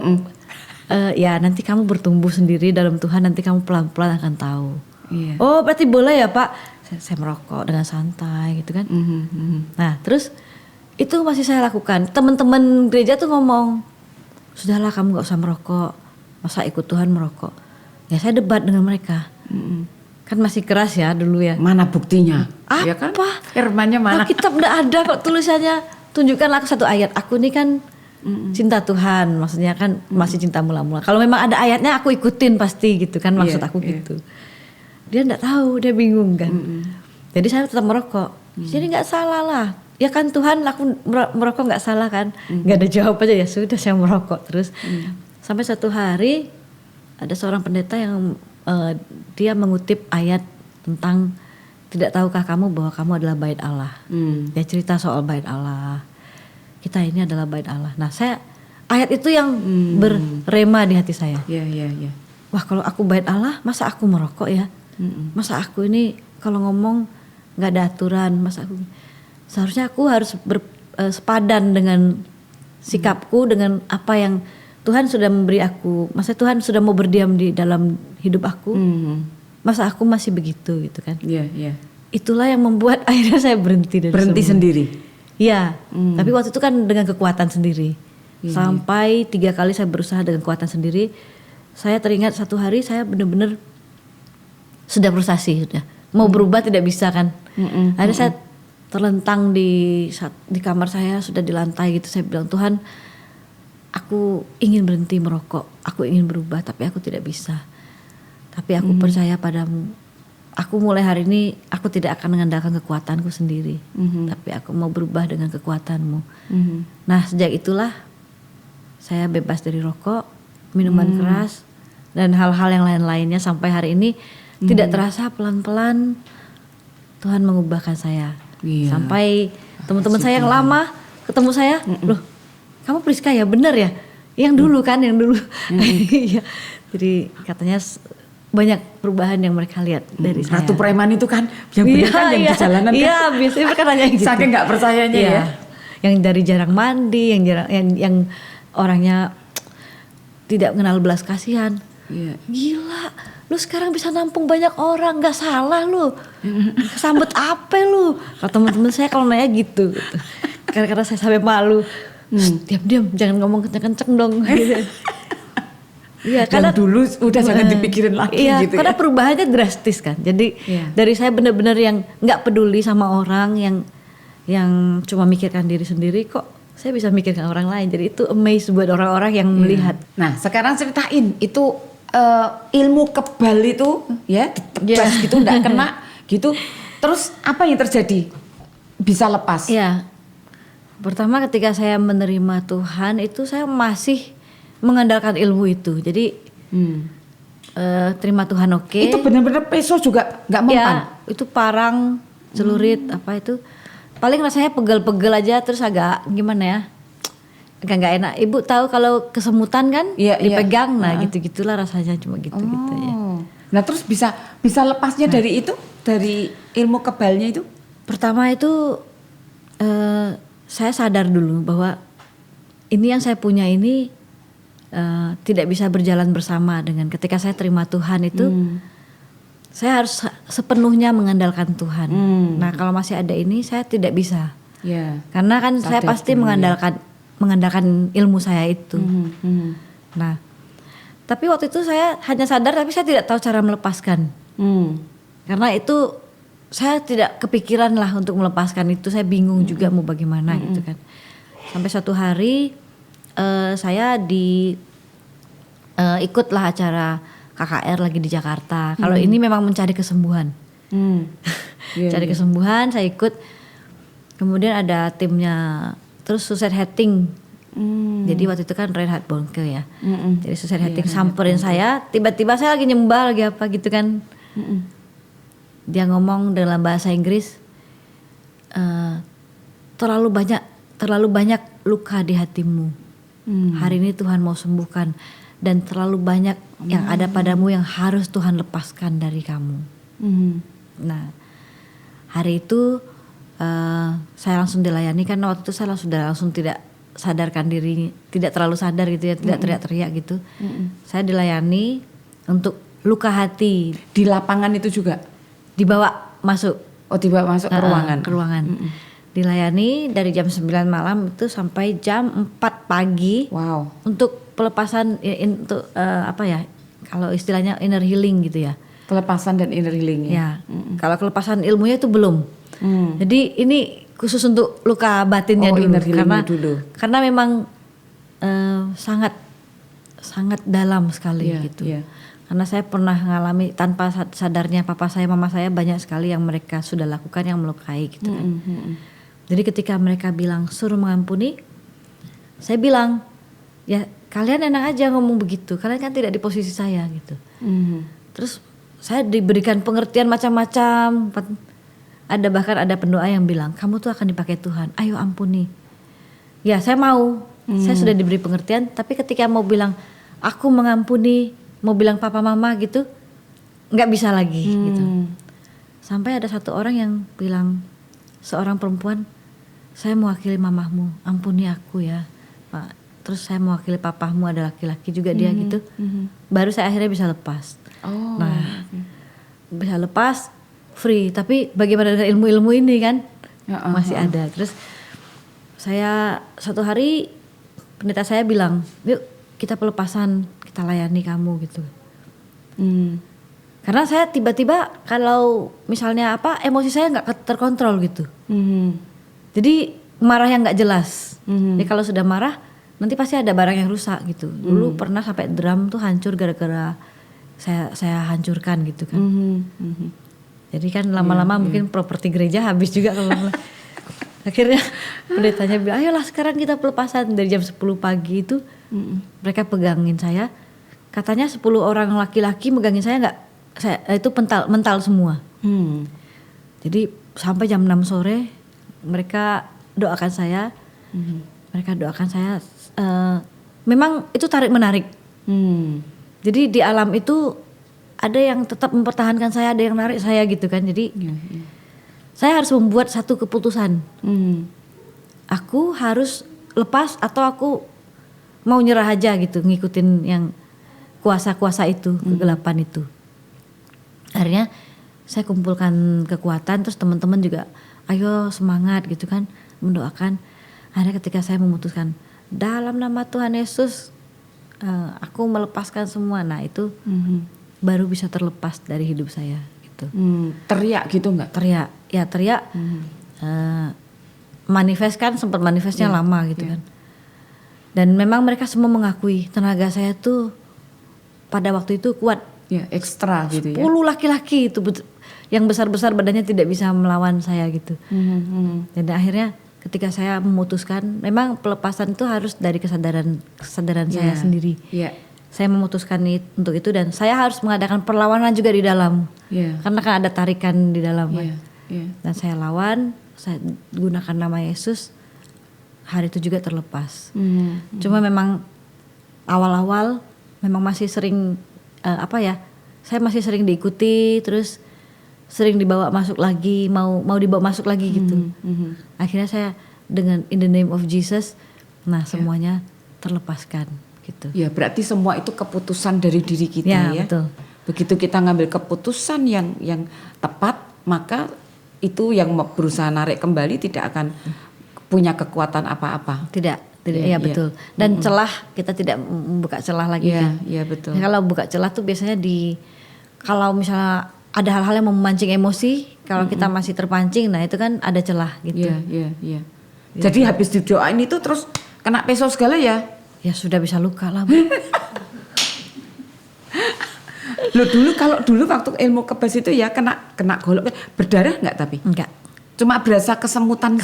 Ya nanti kamu bertumbuh sendiri dalam Tuhan, nanti kamu pelan-pelan akan tahu. Oh berarti boleh ya Pak? Saya merokok dengan santai gitu kan. Nah terus itu masih saya lakukan. Teman-teman gereja tuh ngomong, sudahlah kamu gak usah merokok. masa ikut Tuhan merokok? Ya saya debat dengan mereka. Kan masih keras ya dulu ya. Mana buktinya? Apa? Ya kan? Firmannya mana? Kitab enggak ada kok tulisannya. Tunjukkanlah aku satu ayat. Aku ini kan cinta Tuhan, maksudnya kan masih cinta mula-mula. Kalau memang ada ayatnya aku ikutin pasti gitu kan, maksud aku gitu. Dia enggak tahu, dia bingung kan. Jadi saya tetap merokok. Jadi enggak salah lah. Ya kan Tuhan, aku merokok enggak salah kan. Enggak ada jawabannya, ya sudah saya merokok terus. Sampai suatu hari ada seorang pendeta yang dia mengutip ayat tentang tidak tahukah kamu bahwa kamu adalah bait Allah. Dia cerita soal bait Allah. Kita ini adalah bait Allah. Nah, ayat itu yang berrema di hati saya. Iya. Wah, kalau aku bait Allah, masa aku merokok ya? Masa aku ini kalau ngomong nggak ada aturan? Seharusnya aku harus sepadan dengan sikapku, dengan apa yang Tuhan sudah memberi aku. Masa Tuhan sudah mau berdiam di dalam hidup aku? Masa aku masih begitu gitu kan? Iya. Itulah yang membuat akhirnya saya berhenti sendiri. Iya, tapi waktu itu kan dengan kekuatan sendiri. Sampai 3 kali saya berusaha dengan kekuatan sendiri. Saya teringat satu hari saya benar-benar sudah frustasi, sudah mau berubah tidak bisa kan. Akhirnya saya terlentang di kamar saya, sudah di lantai gitu. Saya bilang, Tuhan, aku ingin berhenti merokok, aku ingin berubah tapi aku tidak bisa. Tapi aku percaya padamu. Aku mulai hari ini aku tidak akan mengandalkan kekuatanku sendiri, tapi aku mau berubah dengan kekuatanmu. Nah, sejak itulah saya bebas dari rokok, minuman keras, dan hal-hal yang lain-lainnya sampai hari ini tidak terasa, pelan-pelan Tuhan mengubahkan saya. Sampai teman-teman saya yang lama ketemu saya, loh, kamu Priska ya, benar ya? Yang dulu kan, yang dulu. Iya. Jadi katanya banyak perubahan yang mereka lihat dari saya. Ratu preman itu kan yang benar kan yang di jalanan kan. Iya, biasanya mereka nanya gitu. Saking nggak percayanya ya. Yang dari jarang mandi, yang orangnya tidak mengenal belas kasihan. Iya. Gila, lu sekarang bisa nampung banyak orang, nggak salah lu. Kesambet apa lu? Kalau teman-teman saya kalau nanya gitu. Karena saya sampai malu. Diam-diam, jangan ngomong kenceng-kenceng dong. Iya, karena dulu udah jangan dipikirin lagi gitu. Karena perubahannya drastis kan. Jadi dari saya benar-benar yang nggak peduli sama orang, yang cuma mikirkan diri sendiri, kok saya bisa mikirkan orang lain. Jadi itu amaze buat orang-orang yang melihat. Nah, sekarang ceritain itu ilmu kebal itu ya ditebas gitu nggak kena gitu. Terus apa yang terjadi? Bisa lepas? Iya. Pertama ketika saya menerima Tuhan itu saya masih mengandalkan ilmu itu. Jadi terima Tuhan oke. Itu benar-benar peso juga nggak mempan. Ya, itu parang, celurit apa itu. Paling rasanya pegel-pegel aja terus agak gimana ya? Agak nggak enak. Ibu tahu kalau kesemutan kan dipegang, nah gitu-gitulah rasanya cuma gitu-gitu ya. Nah terus bisa lepasnya dari itu, dari ilmu kebalnya itu? Pertama itu saya sadar dulu bahwa ini yang saya punya ini tidak bisa berjalan bersama dengan ketika saya terima Tuhan itu. Saya harus sepenuhnya mengandalkan Tuhan. Nah kalau masih ada ini saya tidak bisa. Karena kan saya pasti mengandalkan ilmu saya itu. Nah, tapi waktu itu saya hanya sadar tapi saya tidak tahu cara melepaskan. Karena itu saya tidak kepikiran lah untuk melepaskan itu. Saya bingung juga mau bagaimana gitu kan. Sampai suatu hari saya ikutlah acara KKR lagi di Jakarta. Kalau ini memang mencari kesembuhan. Cari kesembuhan, saya ikut. Kemudian ada timnya, terus Suicide Heating. Jadi waktu itu kan Reinhard Bonnke ya. Jadi Suicide Heating samperin saya, tiba-tiba saya lagi nyembah lagi apa gitu kan. Dia ngomong dalam bahasa Inggris, terlalu banyak luka di hatimu. Hari ini Tuhan mau sembuhkan. Dan terlalu banyak yang ada padamu yang harus Tuhan lepaskan dari kamu. Nah, hari itu saya langsung dilayani karena waktu itu saya langsung tidak sadarkan diri, tidak terlalu sadar gitu ya, tidak teriak-teriak gitu. Saya dilayani untuk luka hati. Di lapangan itu juga? Dibawa masuk. Oh, dibawa masuk ke ruangan? Ke ruangan. Dilayani dari jam 9 malam itu sampai jam 4 pagi. Wow. Untuk pelepasan untuk apa ya? Kalau istilahnya inner healing gitu ya. Kelepasan dan inner healing ya. Ya. Kalau kelepasan ilmunya itu belum. Jadi ini khusus untuk luka batinnya dulu, inner healingnya dulu. Karena memang sangat dalam sekali gitu. Karena saya pernah mengalami tanpa sadarnya papa saya, mama saya banyak sekali yang mereka sudah lakukan yang melukai gitu kan. Jadi ketika mereka bilang suruh mengampuni, saya bilang ya kalian enak aja ngomong begitu, kalian kan tidak di posisi saya gitu. Terus saya diberikan pengertian macam-macam. Bahkan ada pendoa yang bilang kamu tuh akan dipakai Tuhan, ayo ampuni. Ya saya mau, saya sudah diberi pengertian. Tapi ketika mau bilang aku mengampuni, mau bilang papa mama gitu, nggak bisa lagi gitu. Sampai ada satu orang yang bilang, seorang perempuan, saya mewakili mamahmu, ampuni aku ya Pak. Terus saya mewakili papahmu, ada laki-laki juga dia gitu. Baru saya akhirnya bisa lepas. Bisa lepas, free. Tapi bagaimana dengan ilmu-ilmu ini kan masih ada. Terus saya satu hari pendeta saya bilang, yuk kita pelepasan, kita layani kamu gitu. Karena saya tiba-tiba kalau misalnya emosi saya nggak terkontrol gitu. Jadi marah yang nggak jelas. Jadi kalau sudah marah nanti pasti ada barang yang rusak gitu. Dulu pernah sampai drum tuh hancur gara-gara saya hancurkan gitu kan. Jadi kan lama-lama mungkin properti gereja habis juga kalau akhirnya pendetanya bilang, ayolah sekarang kita pelepasan. Dari jam 10 pagi itu mereka pegangin saya. Katanya 10 orang laki-laki megangin saya itu mental semua. Jadi sampai jam 6 sore mereka doakan saya. Mereka doakan saya. Memang itu tarik menarik. Jadi di alam itu ada yang tetap mempertahankan saya, ada yang narik saya gitu kan. Jadi saya harus membuat satu keputusan. Aku harus lepas atau aku mau nyerah aja gitu, ngikutin yang kuasa-kuasa itu, kegelapan itu. Akhirnya saya kumpulkan kekuatan, terus teman-teman juga ayo semangat gitu kan, mendoakan. Akhirnya ketika saya memutuskan dalam nama Tuhan Yesus aku melepaskan semua, nah itu baru bisa terlepas dari hidup saya gitu. Teriak gitu nggak? Teriak. Manifest kan, sempat manifestnya lama gitu kan. Dan memang mereka semua mengakui tenaga saya tuh pada waktu itu kuat. Ya, ekstra gitu 10 laki-laki itu yang besar-besar badannya tidak bisa melawan saya gitu. Dan akhirnya ketika saya memutuskan, memang pelepasan itu harus dari kesadaran saya sendiri. Saya memutuskan untuk itu dan saya harus mengadakan perlawanan juga di dalam. Karena kan ada tarikan di dalam. Dan saya lawan, saya gunakan nama Yesus. Hari itu juga terlepas. Cuma memang awal-awal memang masih sering saya masih sering diikuti, terus sering dibawa masuk lagi, mau dibawa masuk lagi gitu. Akhirnya saya dengan in the name of Jesus, semuanya terlepaskan gitu. Ya berarti semua itu keputusan dari diri kita ya. Betul. Begitu kita ngambil keputusan yang tepat, maka itu yang berusaha narik kembali tidak akan punya kekuatan apa-apa. Tidak, betul. Dan celah, kita tidak membuka celah lagi kan. Iya betul. Nah, kalau buka celah tuh biasanya kalau misalnya ada hal-hal yang memancing emosi, kalau kita masih terpancing, nah itu kan ada celah gitu. Iya. Jadi habis didoain itu terus kena peso segala ya? Ya sudah bisa luka lah Bu. Loh kalau dulu waktu ilmu kebas itu ya kena golok, berdarah nggak tapi? Enggak. Cuma berasa kesemutan,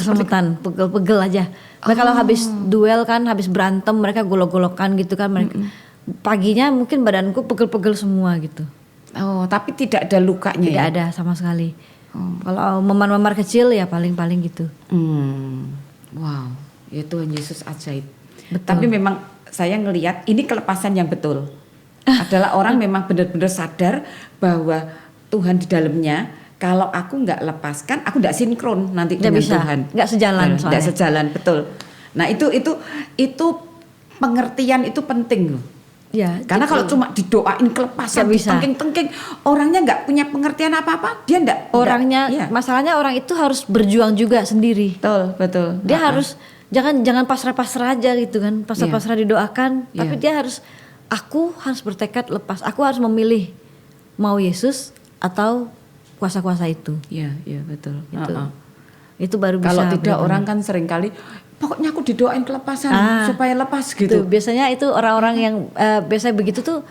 pegel-pegel aja. Mereka kalau habis duel kan, habis berantem mereka golok-golokan gitu kan. Mereka paginya mungkin badanku pegel-pegel semua gitu. Oh, tapi tidak ada lukanya? Tidak ada sama sekali. Kalau memar-memar kecil ya paling-paling gitu. Wow, ya Tuhan Yesus ajaib. Betul. Tapi memang saya ngelihat ini kelepasan yang betul. Adalah orang memang benar-benar sadar bahwa Tuhan di dalamnya. Kalau aku nggak lepaskan, aku nggak sinkron nanti dengan Tuhan. Nggak sejalan soalnya. Nggak sejalan, betul. Nah itu pengertian itu penting loh. Ya, karena kalau cuma didoain kelepasan, ditengking-tengking, orangnya nggak punya pengertian apa-apa, dia nggak. Masalahnya orang itu harus berjuang juga sendiri. Betul. Dia harus jangan pasrah-pasrah aja gitu kan, pasrah-pasrah didoakan, tapi dia aku harus bertekad lepas, aku harus memilih mau Yesus atau kuasa-kuasa itu. Iya, iya betul. Itu baru bisa. Kalau tidak orang kan seringkali pokoknya aku didoain kelepasan supaya lepas gitu. Biasanya itu orang-orang yang biasanya begitu tuh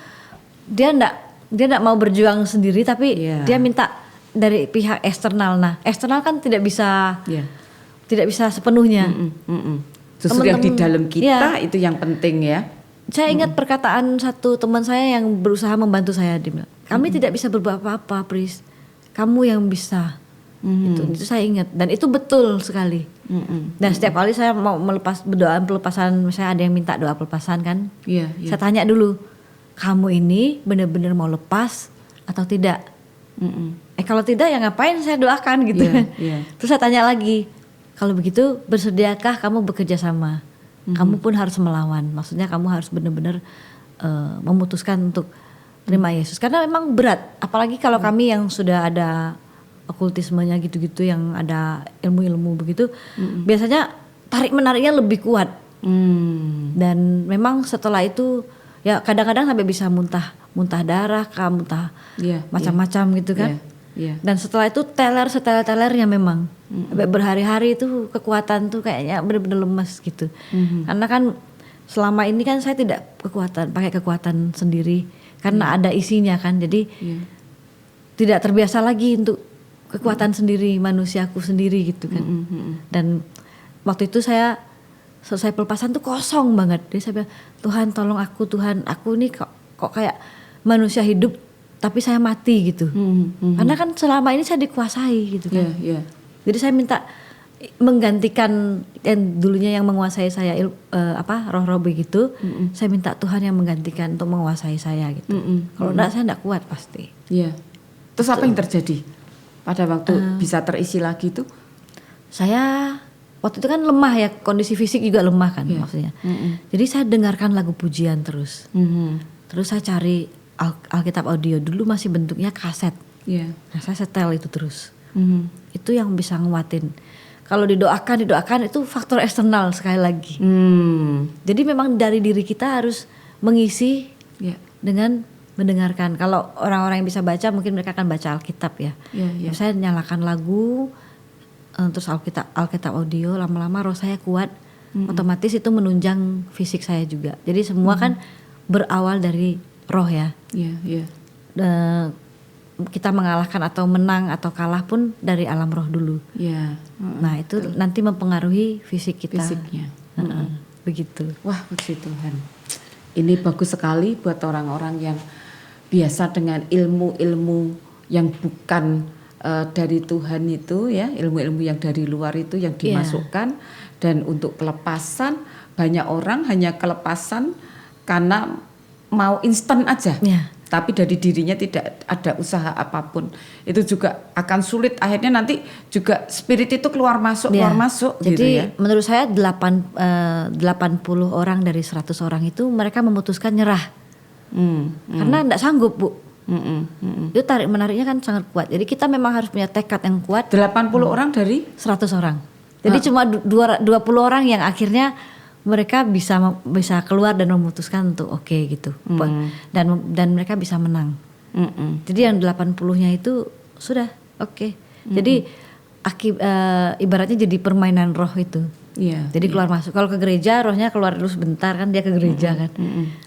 dia enggak mau berjuang sendiri, tapi dia minta dari pihak eksternal. Nah, eksternal kan tidak bisa sepenuhnya. Justru yang di dalam kita itu yang penting ya. Saya ingat perkataan satu teman saya yang berusaha membantu saya, dia bilang, kami tidak bisa berbuat apa-apa, Pris. Kamu yang bisa. Itu saya ingat dan itu betul sekali. Dan setiap kali saya mau berdoa pelepasan, misalnya ada yang minta doa pelepasan kan, saya tanya dulu, kamu ini benar-benar mau lepas atau tidak? Kalau tidak ya ngapain saya doakan gitu kan. Terus saya tanya lagi, kalau begitu bersediakah kamu bekerja sama? Kamu pun harus melawan, maksudnya kamu harus benar-benar memutuskan untuk terima Yesus, karena memang berat, apalagi kalau kami yang sudah ada okultismenya gitu-gitu, yang ada ilmu-ilmu begitu, biasanya tarik menariknya lebih kuat. Dan memang setelah itu ya kadang-kadang sampai bisa muntah darah, muntah macam-macam gitu kan. Dan setelah itu setelernya memang sampai berhari-hari itu kekuatan tuh kayaknya benar-benar lemas gitu. Karena kan selama ini kan saya tidak pakai kekuatan sendiri karena ada isinya kan, jadi tidak terbiasa lagi untuk kekuatan sendiri, manusiaku sendiri gitu kan. Dan waktu itu saya selesai pelepasan tuh kosong banget. Jadi saya bilang, Tuhan tolong aku, Tuhan aku ini kok kayak manusia hidup tapi saya mati gitu. Karena kan selama ini saya dikuasai gitu kan. Jadi saya minta menggantikan yang dulunya yang menguasai saya roh-roh begitu, saya minta Tuhan yang menggantikan untuk menguasai saya gitu. Kalau enggak saya enggak kuat pasti. Terus apa yang terjadi pada waktu bisa terisi lagi tuh? Saya waktu itu kan lemah ya, kondisi fisik juga lemah kan maksudnya. Jadi saya dengarkan lagu pujian terus. Terus saya cari Alkitab audio, dulu masih bentuknya kaset. Nah saya setel itu terus. Itu yang bisa nguatin. Kalau didoakan itu faktor eksternal sekali lagi. Jadi memang dari diri kita harus mengisi dengan mendengarkan. Kalau orang-orang yang bisa baca mungkin mereka akan baca Alkitab ya. Saya nyalakan lagu, terus Alkitab audio, lama-lama roh saya kuat, otomatis itu menunjang fisik saya juga. Jadi semua kan berawal dari roh ya. Kita mengalahkan atau menang atau kalah pun dari alam roh dulu. Nah itu nanti mempengaruhi fisiknya. Begitu. Wah puji Tuhan. Ini bagus sekali buat orang-orang yang biasa dengan ilmu-ilmu yang bukan dari Tuhan itu ya, ilmu-ilmu yang dari luar itu yang dimasukkan. Dan untuk kelepasan, banyak orang hanya kelepasan karena mau instan aja. Tapi dari dirinya tidak ada usaha apapun. Itu juga akan sulit, akhirnya nanti juga spirit itu keluar masuk. Jadi gitu ya. menurut saya 80 orang dari 100 orang itu mereka memutuskan nyerah. Karena enggak sanggup, Bu. Itu tarik menariknya kan sangat kuat. Jadi kita memang harus punya tekad yang kuat. 80 orang dari 100 orang. Jadi cuma 20 orang yang akhirnya mereka bisa keluar dan memutuskan untuk oke gitu. Dan mereka bisa menang. Jadi yang 80-nya itu sudah oke. Jadi ibaratnya jadi permainan roh itu. Jadi keluar masuk. Kalau ke gereja rohnya keluar dulu sebentar kan, dia ke gereja kan.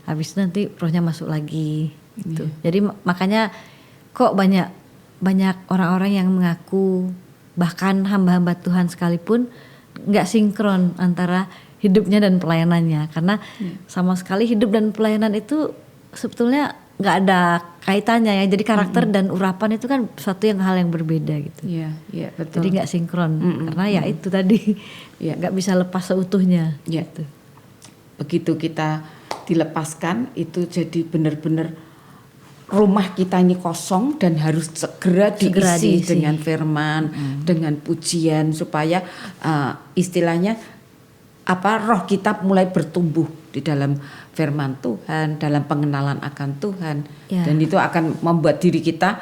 Habis itu nanti rohnya masuk lagi gitu. Jadi makanya kok banyak orang-orang yang mengaku, bahkan hamba-hamba Tuhan sekalipun nggak sinkron antara hidupnya dan pelayanannya, karena sama sekali hidup dan pelayanan itu sebetulnya nggak ada kaitannya ya. Jadi karakter dan urapan itu kan hal yang berbeda gitu. Betul. Jadi nggak sinkron karena ya itu tadi nggak bisa lepas seutuhnya. Gitu. Begitu kita dilepaskan itu jadi benar-benar rumah kita ini kosong dan harus segera diisi dengan firman, dengan pujian supaya istilahnya roh kita mulai bertumbuh di dalam firman Tuhan, dalam pengenalan akan Tuhan, dan itu akan membuat diri kita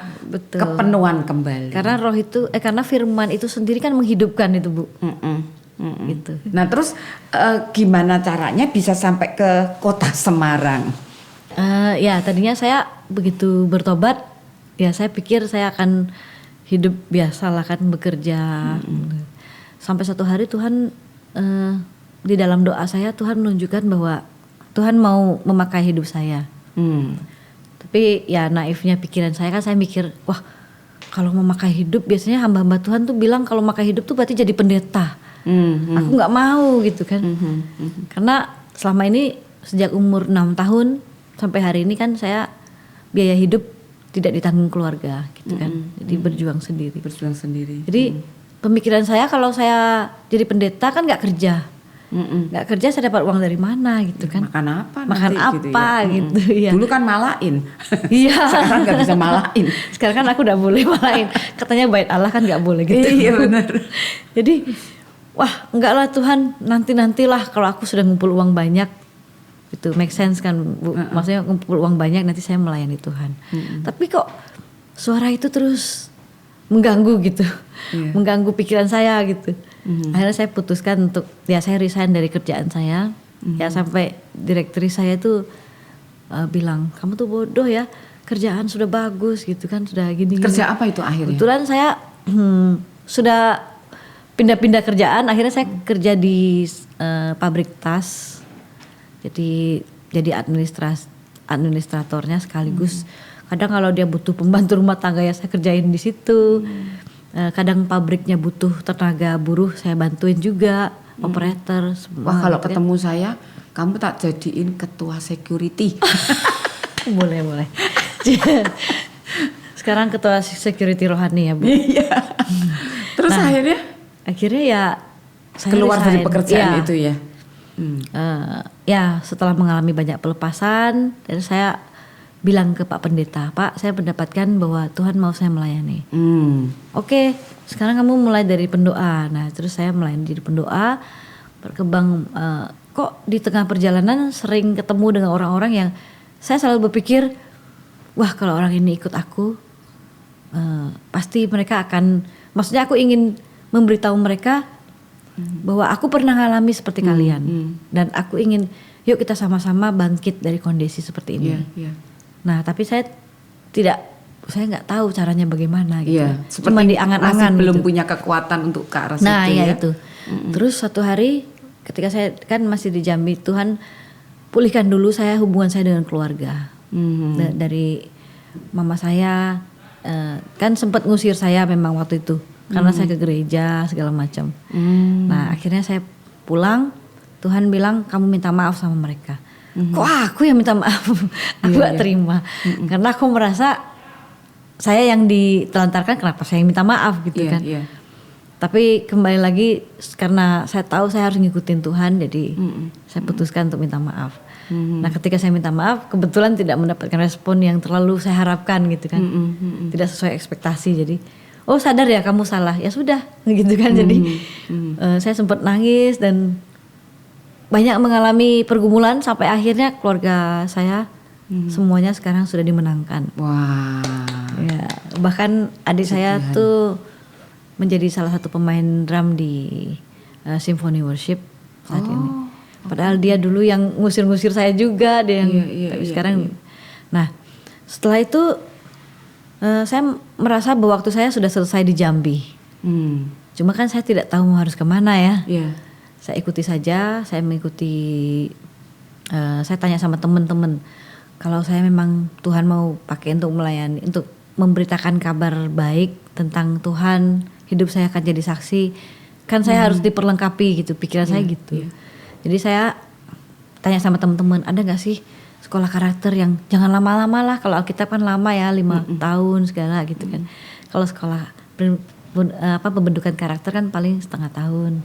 kepenuhan kembali. Karena roh itu, karena firman itu sendiri kan menghidupkan itu, Bu. gitu. Nah terus gimana caranya bisa sampai ke kota Semarang? Ya tadinya saya begitu bertobat, ya saya pikir saya akan hidup biasa lah kan, bekerja. Sampai satu hari Tuhan di dalam doa saya, Tuhan menunjukkan bahwa Tuhan mau memakai hidup saya. Tapi ya naifnya pikiran saya kan, saya mikir wah kalau memakai hidup biasanya hamba-hamba Tuhan tuh bilang kalau memakai hidup tuh berarti jadi pendeta. Aku nggak mau gitu kan. Karena selama ini sejak umur 6 tahun sampai hari ini kan saya biaya hidup tidak ditanggung keluarga gitu kan. Jadi berjuang sendiri. Jadi pemikiran saya kalau saya jadi pendeta kan nggak kerja. Nggak kerja saya dapat uang dari mana gitu kan. Makan apa Makan nanti, apa gitu ya. Dulu kan malain. Iya. Sekarang nggak bisa malain. Sekarang kan aku udah boleh malain. Katanya bait Allah kan nggak boleh gitu. Iya benar. Jadi wah enggak lah Tuhan, nantilah kalau aku sudah ngumpul uang banyak, itu make sense kan Bu. Maksudnya ngumpul uang banyak nanti saya melayani Tuhan. Tapi kok suara itu terus mengganggu gitu, mengganggu pikiran saya gitu. Akhirnya saya putuskan untuk ya saya resign dari kerjaan saya. Ya sampai direktris saya tuh bilang kamu tuh bodoh ya, kerjaan sudah bagus gitu kan, sudah gini. Kerja apa itu akhirnya? Kebetulan saya sudah pindah-pindah kerjaan, akhirnya saya kerja di pabrik tas. Jadi administratornya sekaligus. Kadang kalau dia butuh pembantu rumah tangga ya saya kerjain di situ. Kadang pabriknya butuh tenaga buruh saya bantuin juga, operator semua. Wah kalau gitu ketemu saya, kamu tak jadiin ketua security. Boleh. Sekarang ketua security rohani ya Bu. Iya. Terus akhirnya ya saya keluar dari resign. pekerjaan itu ya. Ya setelah mengalami banyak pelepasan, dan saya bilang ke Pak Pendeta, Pak saya mendapatkan bahwa Tuhan mau saya melayani. Oke, sekarang kamu mulai dari pendoa. Nah terus saya melayani jadi pendoa, berkembang. Kok di tengah perjalanan sering ketemu dengan orang-orang yang saya selalu berpikir, wah kalau orang ini ikut aku, pasti mereka akan, maksudnya aku ingin memberitahu mereka bahwa aku pernah ngalami seperti kalian, dan aku ingin yuk kita sama-sama bangkit dari kondisi seperti ini. Nah tapi saya nggak tahu caranya bagaimana gitu. Cuma di angan-angan masih belum gitu. punya kekuatan untuk ke arah situ. Nah ya itu. Terus satu hari ketika saya kan masih di Jambi, Tuhan pulihkan dulu hubungan saya dengan keluarga. Dari mama saya kan sempat ngusir saya memang waktu itu karena saya ke gereja segala macam. Nah akhirnya saya pulang, Tuhan bilang kamu minta maaf sama mereka. Kok aku yang minta maaf? Aku gak terima. Karena aku merasa saya yang ditelantarkan, kenapa saya yang minta maaf gitu kan. Tapi kembali lagi karena saya tahu saya harus ngikutin Tuhan, jadi saya putuskan untuk minta maaf. Nah ketika saya minta maaf, kebetulan tidak mendapatkan respon yang terlalu saya harapkan gitu kan. Tidak sesuai ekspektasi, jadi oh sadar ya kamu salah, ya sudah gitu kan. Jadi saya sempat nangis dan banyak mengalami pergumulan sampai akhirnya keluarga saya semuanya sekarang sudah dimenangkan. Wah. Ya, bahkan adik saya tuh menjadi salah satu pemain drum di Symphony Worship saat ini. Padahal dia dulu yang ngusir-ngusir saya juga, dia yang tapi sekarang. Nah, setelah itu saya merasa bahwa waktu saya sudah selesai di Jambi. Cuma kan saya tidak tahu harus kemana ya. Saya ikuti saja, saya mengikuti, saya tanya sama teman-teman, kalau saya memang Tuhan mau pakai untuk melayani, untuk memberitakan kabar baik tentang Tuhan, hidup saya akan jadi saksi, kan saya harus diperlengkapi gitu, pikiran saya gitu. Jadi saya tanya sama teman-teman, ada nggak sih sekolah karakter yang jangan lama-lama lah, kalau Alkitab kan lama ya 5 tahun segala gitu kan. Kalau sekolah pembentukan karakter kan paling setengah tahun.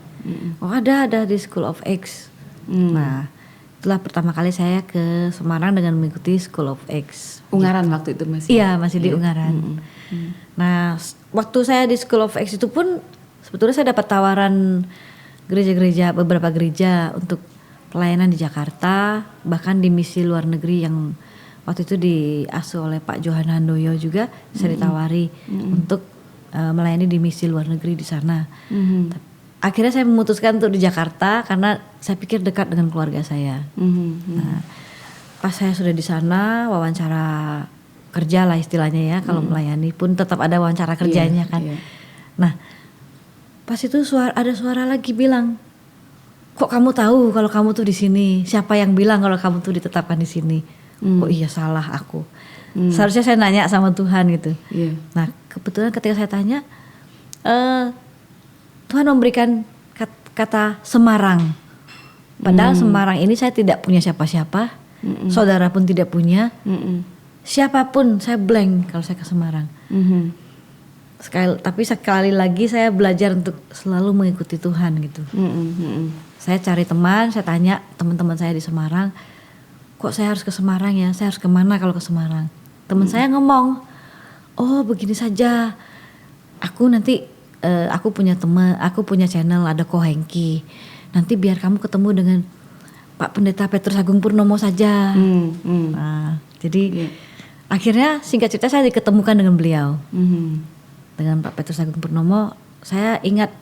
Oh ada di School of X. Nah itulah pertama kali saya ke Semarang dengan mengikuti School of X. Ungaran waktu itu masih? Iya masih di Ungaran. Nah waktu saya di School of X itu pun sebetulnya saya dapat tawaran gereja-gereja, beberapa gereja untuk pelayanan di Jakarta, bahkan di misi luar negeri yang waktu itu diasuh oleh Pak Johan Handoyo juga. Saya ditawari untuk melayani di misi luar negeri di sana. akhirnya saya memutuskan untuk di Jakarta karena saya pikir dekat dengan keluarga saya. Nah, pas saya sudah di sana wawancara kerja lah istilahnya ya, kalau melayani pun tetap ada wawancara kerjanya kan. Nah, pas itu ada suara lagi bilang, kok kamu tahu kalau kamu tuh di sini? Siapa yang bilang kalau kamu tuh ditetapkan di sini? Oh iya, salah aku. Seharusnya saya nanya sama Tuhan gitu. Nah, kebetulan ketika saya tanya, Tuhan memberikan kata Semarang. Padahal Semarang ini saya tidak punya siapa-siapa, saudara pun tidak punya, siapapun saya blank kalau saya ke Semarang. Tapi sekali lagi saya belajar untuk selalu mengikuti Tuhan gitu. Saya cari teman, saya tanya teman-teman saya di Semarang, kok saya harus ke Semarang ya? Saya harus kemana kalau ke Semarang? Teman saya ngomong, oh begini saja, aku nanti aku punya teman, aku punya channel ada Ko Hengki. Nanti biar kamu ketemu dengan Pak Pendeta Petrus Agung Purnomo saja. Nah, jadi akhirnya singkat cerita saya diketemukan dengan beliau, dengan Pak Petrus Agung Purnomo. Saya ingat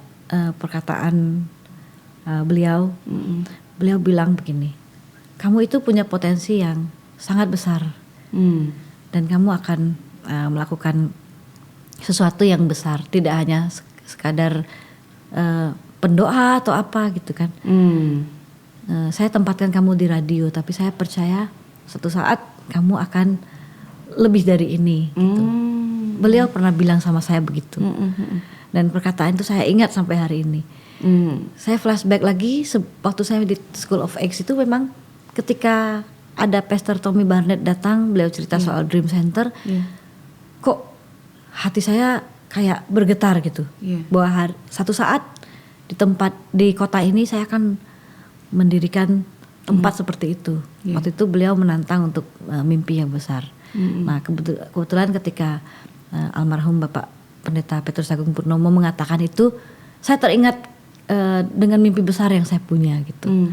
perkataan beliau. Beliau bilang begini, kamu itu punya potensi yang sangat besar, dan kamu akan melakukan sesuatu yang besar, tidak hanya sekadar pendoa atau apa gitu kan. Saya tempatkan kamu di radio, tapi saya percaya suatu saat kamu akan lebih dari ini gitu. Beliau pernah bilang sama saya begitu. Dan perkataan itu saya ingat sampai hari ini. Saya flashback lagi waktu saya di School of X itu, memang ketika ada Pastor Tommy Barnett datang, beliau cerita soal Dream Center. Kok hati saya kayak bergetar gitu. Bahwa satu saat di kota ini saya akan mendirikan tempat seperti itu. Waktu itu beliau menantang untuk mimpi yang besar. Nah, kebetulan ketika almarhum Bapak Pendeta Petrus Agung Purnomo mengatakan itu, saya teringat dengan mimpi besar yang saya punya gitu.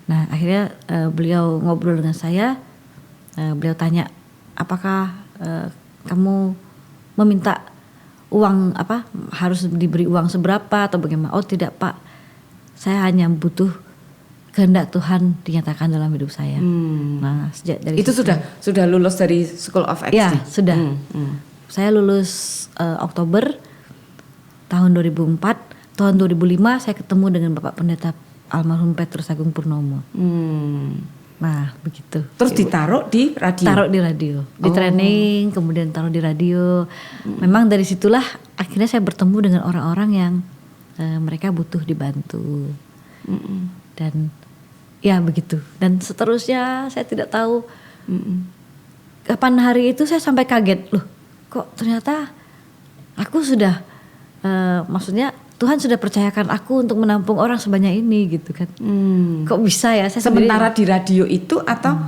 Nah, akhirnya beliau ngobrol dengan saya. Beliau tanya, apakah kamu meminta uang apa, harus diberi uang seberapa atau bagaimana? Oh tidak Pak, saya hanya butuh kehendak Tuhan dinyatakan dalam hidup saya. Nah, sejak dari itu sudah lulus dari School of X? Ya, sudah. Saya lulus Oktober tahun 2004. Tahun 2005 saya ketemu dengan Bapak Pendeta almarhum Petrus Agung Purnomo. Nah, begitu. Terus ditaruh di radio? Taruh di radio. Di training, kemudian taruh di radio. Memang dari situlah akhirnya saya bertemu dengan orang-orang yang mereka butuh dibantu. Dan ya begitu. Dan seterusnya saya tidak tahu kapan hari itu saya sampai kaget. Loh, kok ternyata aku sudah maksudnya Tuhan sudah percayakan aku untuk menampung orang sebanyak ini gitu kan. Kok bisa ya? Saya sementara di radio itu atau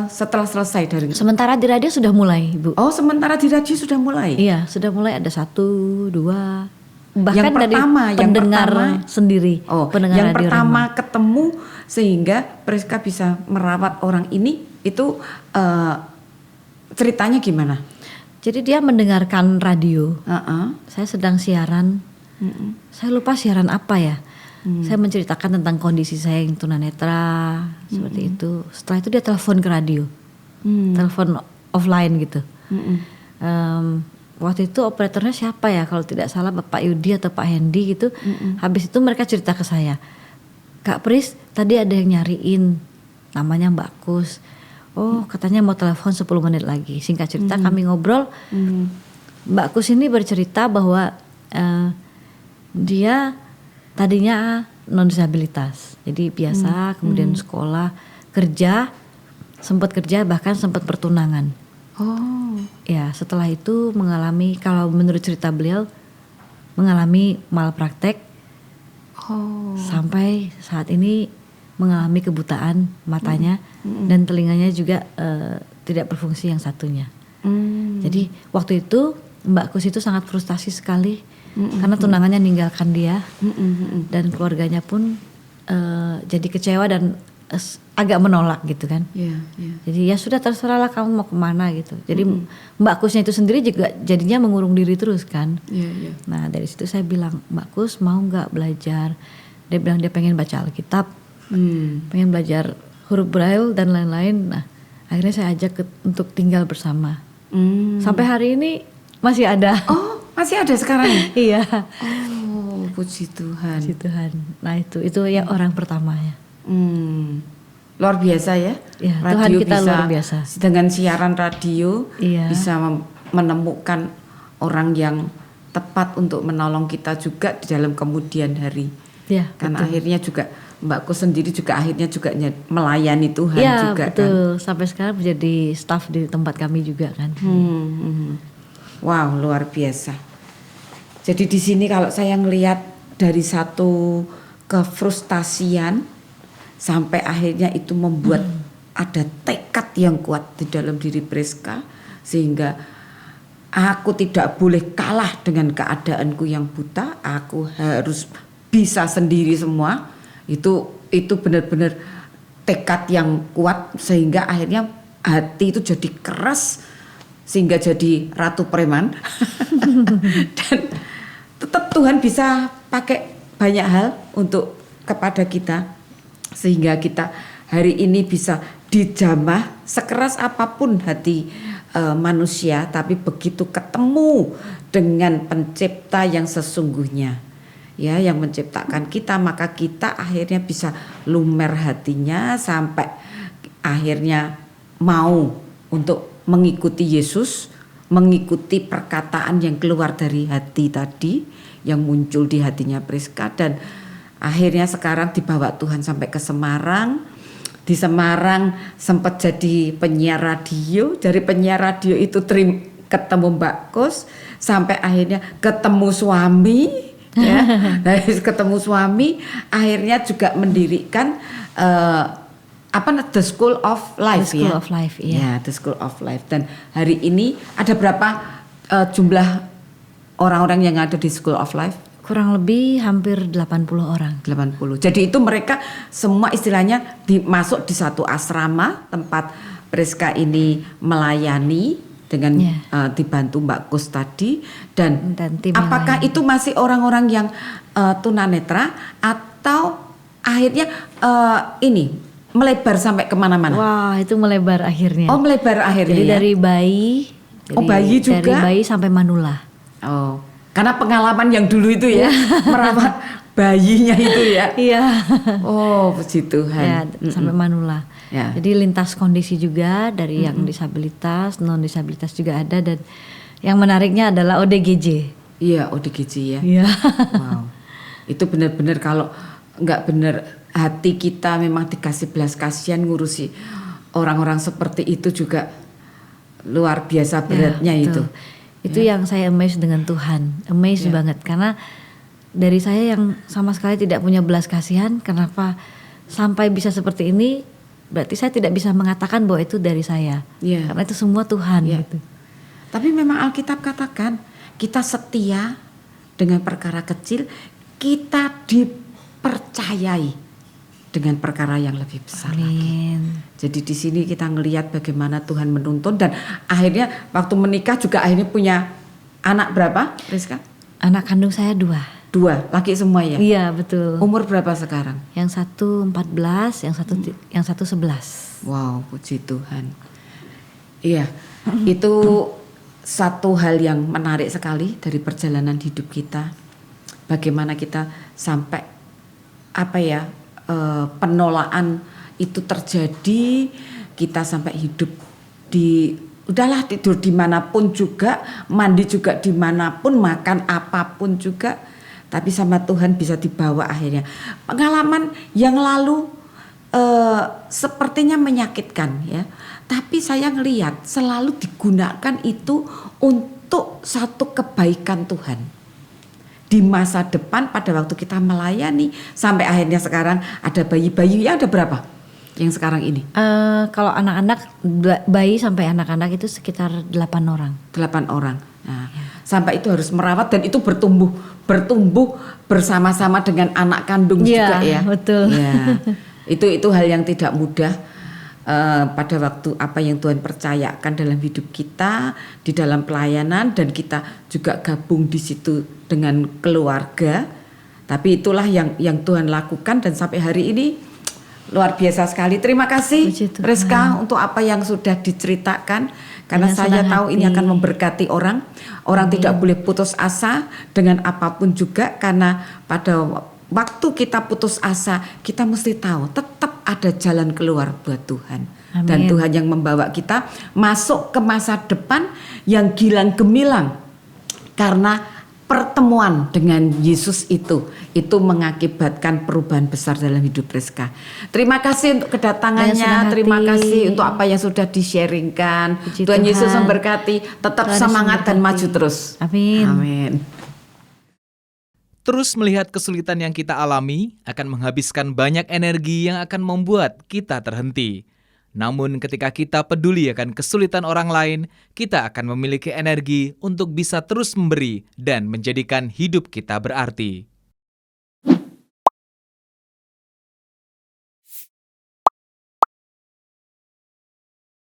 setelah selesai dari? Sementara di radio sudah mulai, Bu. Oh, sementara di radio sudah mulai? Iya, sudah mulai ada 1, 2. Bahkan dari pendengar sendiri. Oh, pendengar yang radio pertama Rema ketemu sehingga mereka bisa merawat orang ini itu ceritanya gimana? Jadi dia mendengarkan radio. Saya sedang siaran. Saya lupa siaran apa ya. Saya menceritakan tentang kondisi saya yang tunanetra seperti itu. Setelah itu dia telepon ke radio, telepon offline gitu. Waktu itu operatornya siapa ya? Kalau tidak salah Bapak Yudi atau Pak Hendy gitu. Habis itu mereka cerita ke saya, Kak Pris, tadi ada yang nyariin, namanya Mbak Kus. Oh, katanya mau telepon 10 menit lagi. Singkat cerita kami ngobrol. Mbak Kus ini bercerita bahwa dia tadinya non disabilitas, jadi biasa, kemudian sekolah, kerja, sempat kerja, bahkan sempat pertunangan. Oh, ya setelah itu mengalami, kalau menurut cerita beliau, mengalami malpraktek. Sampai saat ini mengalami kebutaan matanya dan telinganya juga tidak berfungsi yang satunya. Jadi waktu itu Mbak Kus itu sangat frustasi sekali. Karena tunangannya ninggalkan dia dan keluarganya pun jadi kecewa dan agak menolak gitu kan. Iya, iya. Jadi ya sudah terserahlah kamu mau kemana gitu. Jadi Mbak Kusnya itu sendiri juga jadinya mengurung diri terus kan. Iya, iya. Nah dari situ saya bilang, Mbak Kus mau nggak belajar? Dia bilang dia pengen baca Alkitab, pengen belajar huruf Braille dan lain-lain. Nah akhirnya saya ajak untuk tinggal bersama. Sampai hari ini masih ada. Oh, masih ada sekarang? Iya. Oh, puji Tuhan. Puji Tuhan. Nah itu ya orang pertamanya. Luar biasa ya. Ya, Tuhan kita luar biasa. Dengan siaran radio Iya. bisa menemukan orang yang tepat untuk menolong kita juga di dalam kemudian hari. Ya, Karena betul. akhirnya juga Mbakku sendiri juga akhirnya juga melayani Tuhan ya, juga betul. Sampai sekarang menjadi staf di tempat kami juga kan. Wow, luar biasa. Jadi di sini kalau saya ngelihat dari satu kefrustasian sampai akhirnya itu membuat ada tekad yang kuat di dalam diri Priska sehingga aku tidak boleh kalah dengan keadaanku yang buta, aku harus bisa sendiri semua. Itu benar-benar tekad yang kuat sehingga akhirnya hati itu jadi keras sehingga jadi ratu preman. Dan tetap Tuhan bisa pakai banyak hal untuk kepada kita sehingga kita hari ini bisa dijamah sekeras apapun hati manusia, tapi begitu ketemu dengan pencipta yang sesungguhnya, ya, yang menciptakan kita, maka kita akhirnya bisa lumer hatinya sampai akhirnya mau untuk mengikuti Yesus, mengikuti perkataan yang keluar dari hati tadi yang muncul di hatinya Priska, dan akhirnya sekarang dibawa Tuhan sampai ke Semarang. Di Semarang sempat jadi penyiar radio, dari penyiar radio itu ketemu Mbak Kus, sampai akhirnya ketemu suami, ya. Dari ketemu suami, akhirnya juga mendirikan The School of Life, The School ya. of Life, iya. Ya, The School of Life. Dan hari ini ada berapa jumlah orang-orang yang ada di School of Life? Kurang lebih hampir 80 orang. 80. Jadi itu mereka semua istilahnya masuk di satu asrama tempat Priska ini melayani dengan dibantu Mbak Kus tadi, dan tim apakah itu masih orang-orang yang tunanetra atau akhirnya ini melebar sampai kemana-mana? Wah, itu melebar akhirnya. Oh, melebar akhirnya. Jadi ya? dari bayi. Bayi juga. Dari bayi sampai manula. Oh, karena pengalaman yang dulu itu ya, merawat bayinya itu ya. Iya. Oh, puji Tuhan. Ya, sampai manula. Ya. Jadi lintas kondisi juga, dari yang disabilitas, non disabilitas juga ada, dan yang menariknya adalah ODGJ. Iya, ODGJ ya. Iya. Wow. Itu benar-benar kalau nggak benar hati kita memang dikasih belas kasihan ngurusi orang-orang seperti itu juga luar biasa beratnya itu. Itu yang saya amazed dengan Tuhan, amazed banget, karena dari saya yang sama sekali tidak punya belas kasihan, kenapa sampai bisa seperti ini? Berarti saya tidak bisa mengatakan bahwa itu dari saya, karena itu semua Tuhan. Gitu. Tapi memang Alkitab katakan kita setia dengan perkara kecil, kita dipercayai dengan perkara yang lebih besar lagi. Jadi di sini kita ngelihat bagaimana Tuhan menuntun, dan akhirnya waktu menikah juga akhirnya punya anak berapa, Priska? Anak kandung saya 2. 2, laki semua ya? Iya, betul. Umur berapa sekarang? Yang satu 14, yang satu 11. Wow, puji Tuhan. Iya, itu satu hal yang menarik sekali dari perjalanan hidup kita. Bagaimana kita sampai penolakan itu terjadi, kita sampai hidup udahlah tidur dimanapun juga, mandi juga dimanapun, makan apapun juga, tapi sama Tuhan bisa dibawa akhirnya. Pengalaman yang lalu sepertinya menyakitkan ya, tapi saya ngelihat selalu digunakan itu untuk satu kebaikan Tuhan. Di masa depan pada waktu kita melayani sampai akhirnya sekarang ada bayi-bayi, ya ada berapa yang sekarang ini? Kalau anak-anak, bayi sampai anak-anak itu sekitar 8 orang. 8 orang. Nah, sampai itu harus merawat, dan itu bertumbuh bersama-sama dengan anak kandung juga ya. Betul. Ya. Itu hal yang tidak mudah pada waktu apa yang Tuhan percayakan dalam hidup kita, di dalam pelayanan, dan kita juga gabung di situ dengan keluarga. Tapi itulah yang Tuhan lakukan, dan sampai hari ini luar biasa sekali. Terima kasih Rizka untuk apa yang sudah diceritakan, karena saya tahu ini akan memberkati orang. Orang tidak boleh putus asa dengan apapun juga, karena pada waktu kita putus asa, kita mesti tahu tetap ada jalan keluar buat Tuhan. Amin. Dan Tuhan yang membawa kita masuk ke masa depan yang gilang gemilang, karena pertemuan dengan Yesus itu mengakibatkan perubahan besar dalam hidup Rizka. Terima kasih untuk kedatangannya, terima kasih untuk apa yang sudah di-sharingkan. Tuhan Yesus memberkati, tetap semangat dan maju terus. Amin. Amin. Terus melihat kesulitan yang kita alami akan menghabiskan banyak energi yang akan membuat kita terhenti. Namun ketika kita peduli akan kesulitan orang lain, kita akan memiliki energi untuk bisa terus memberi dan menjadikan hidup kita berarti.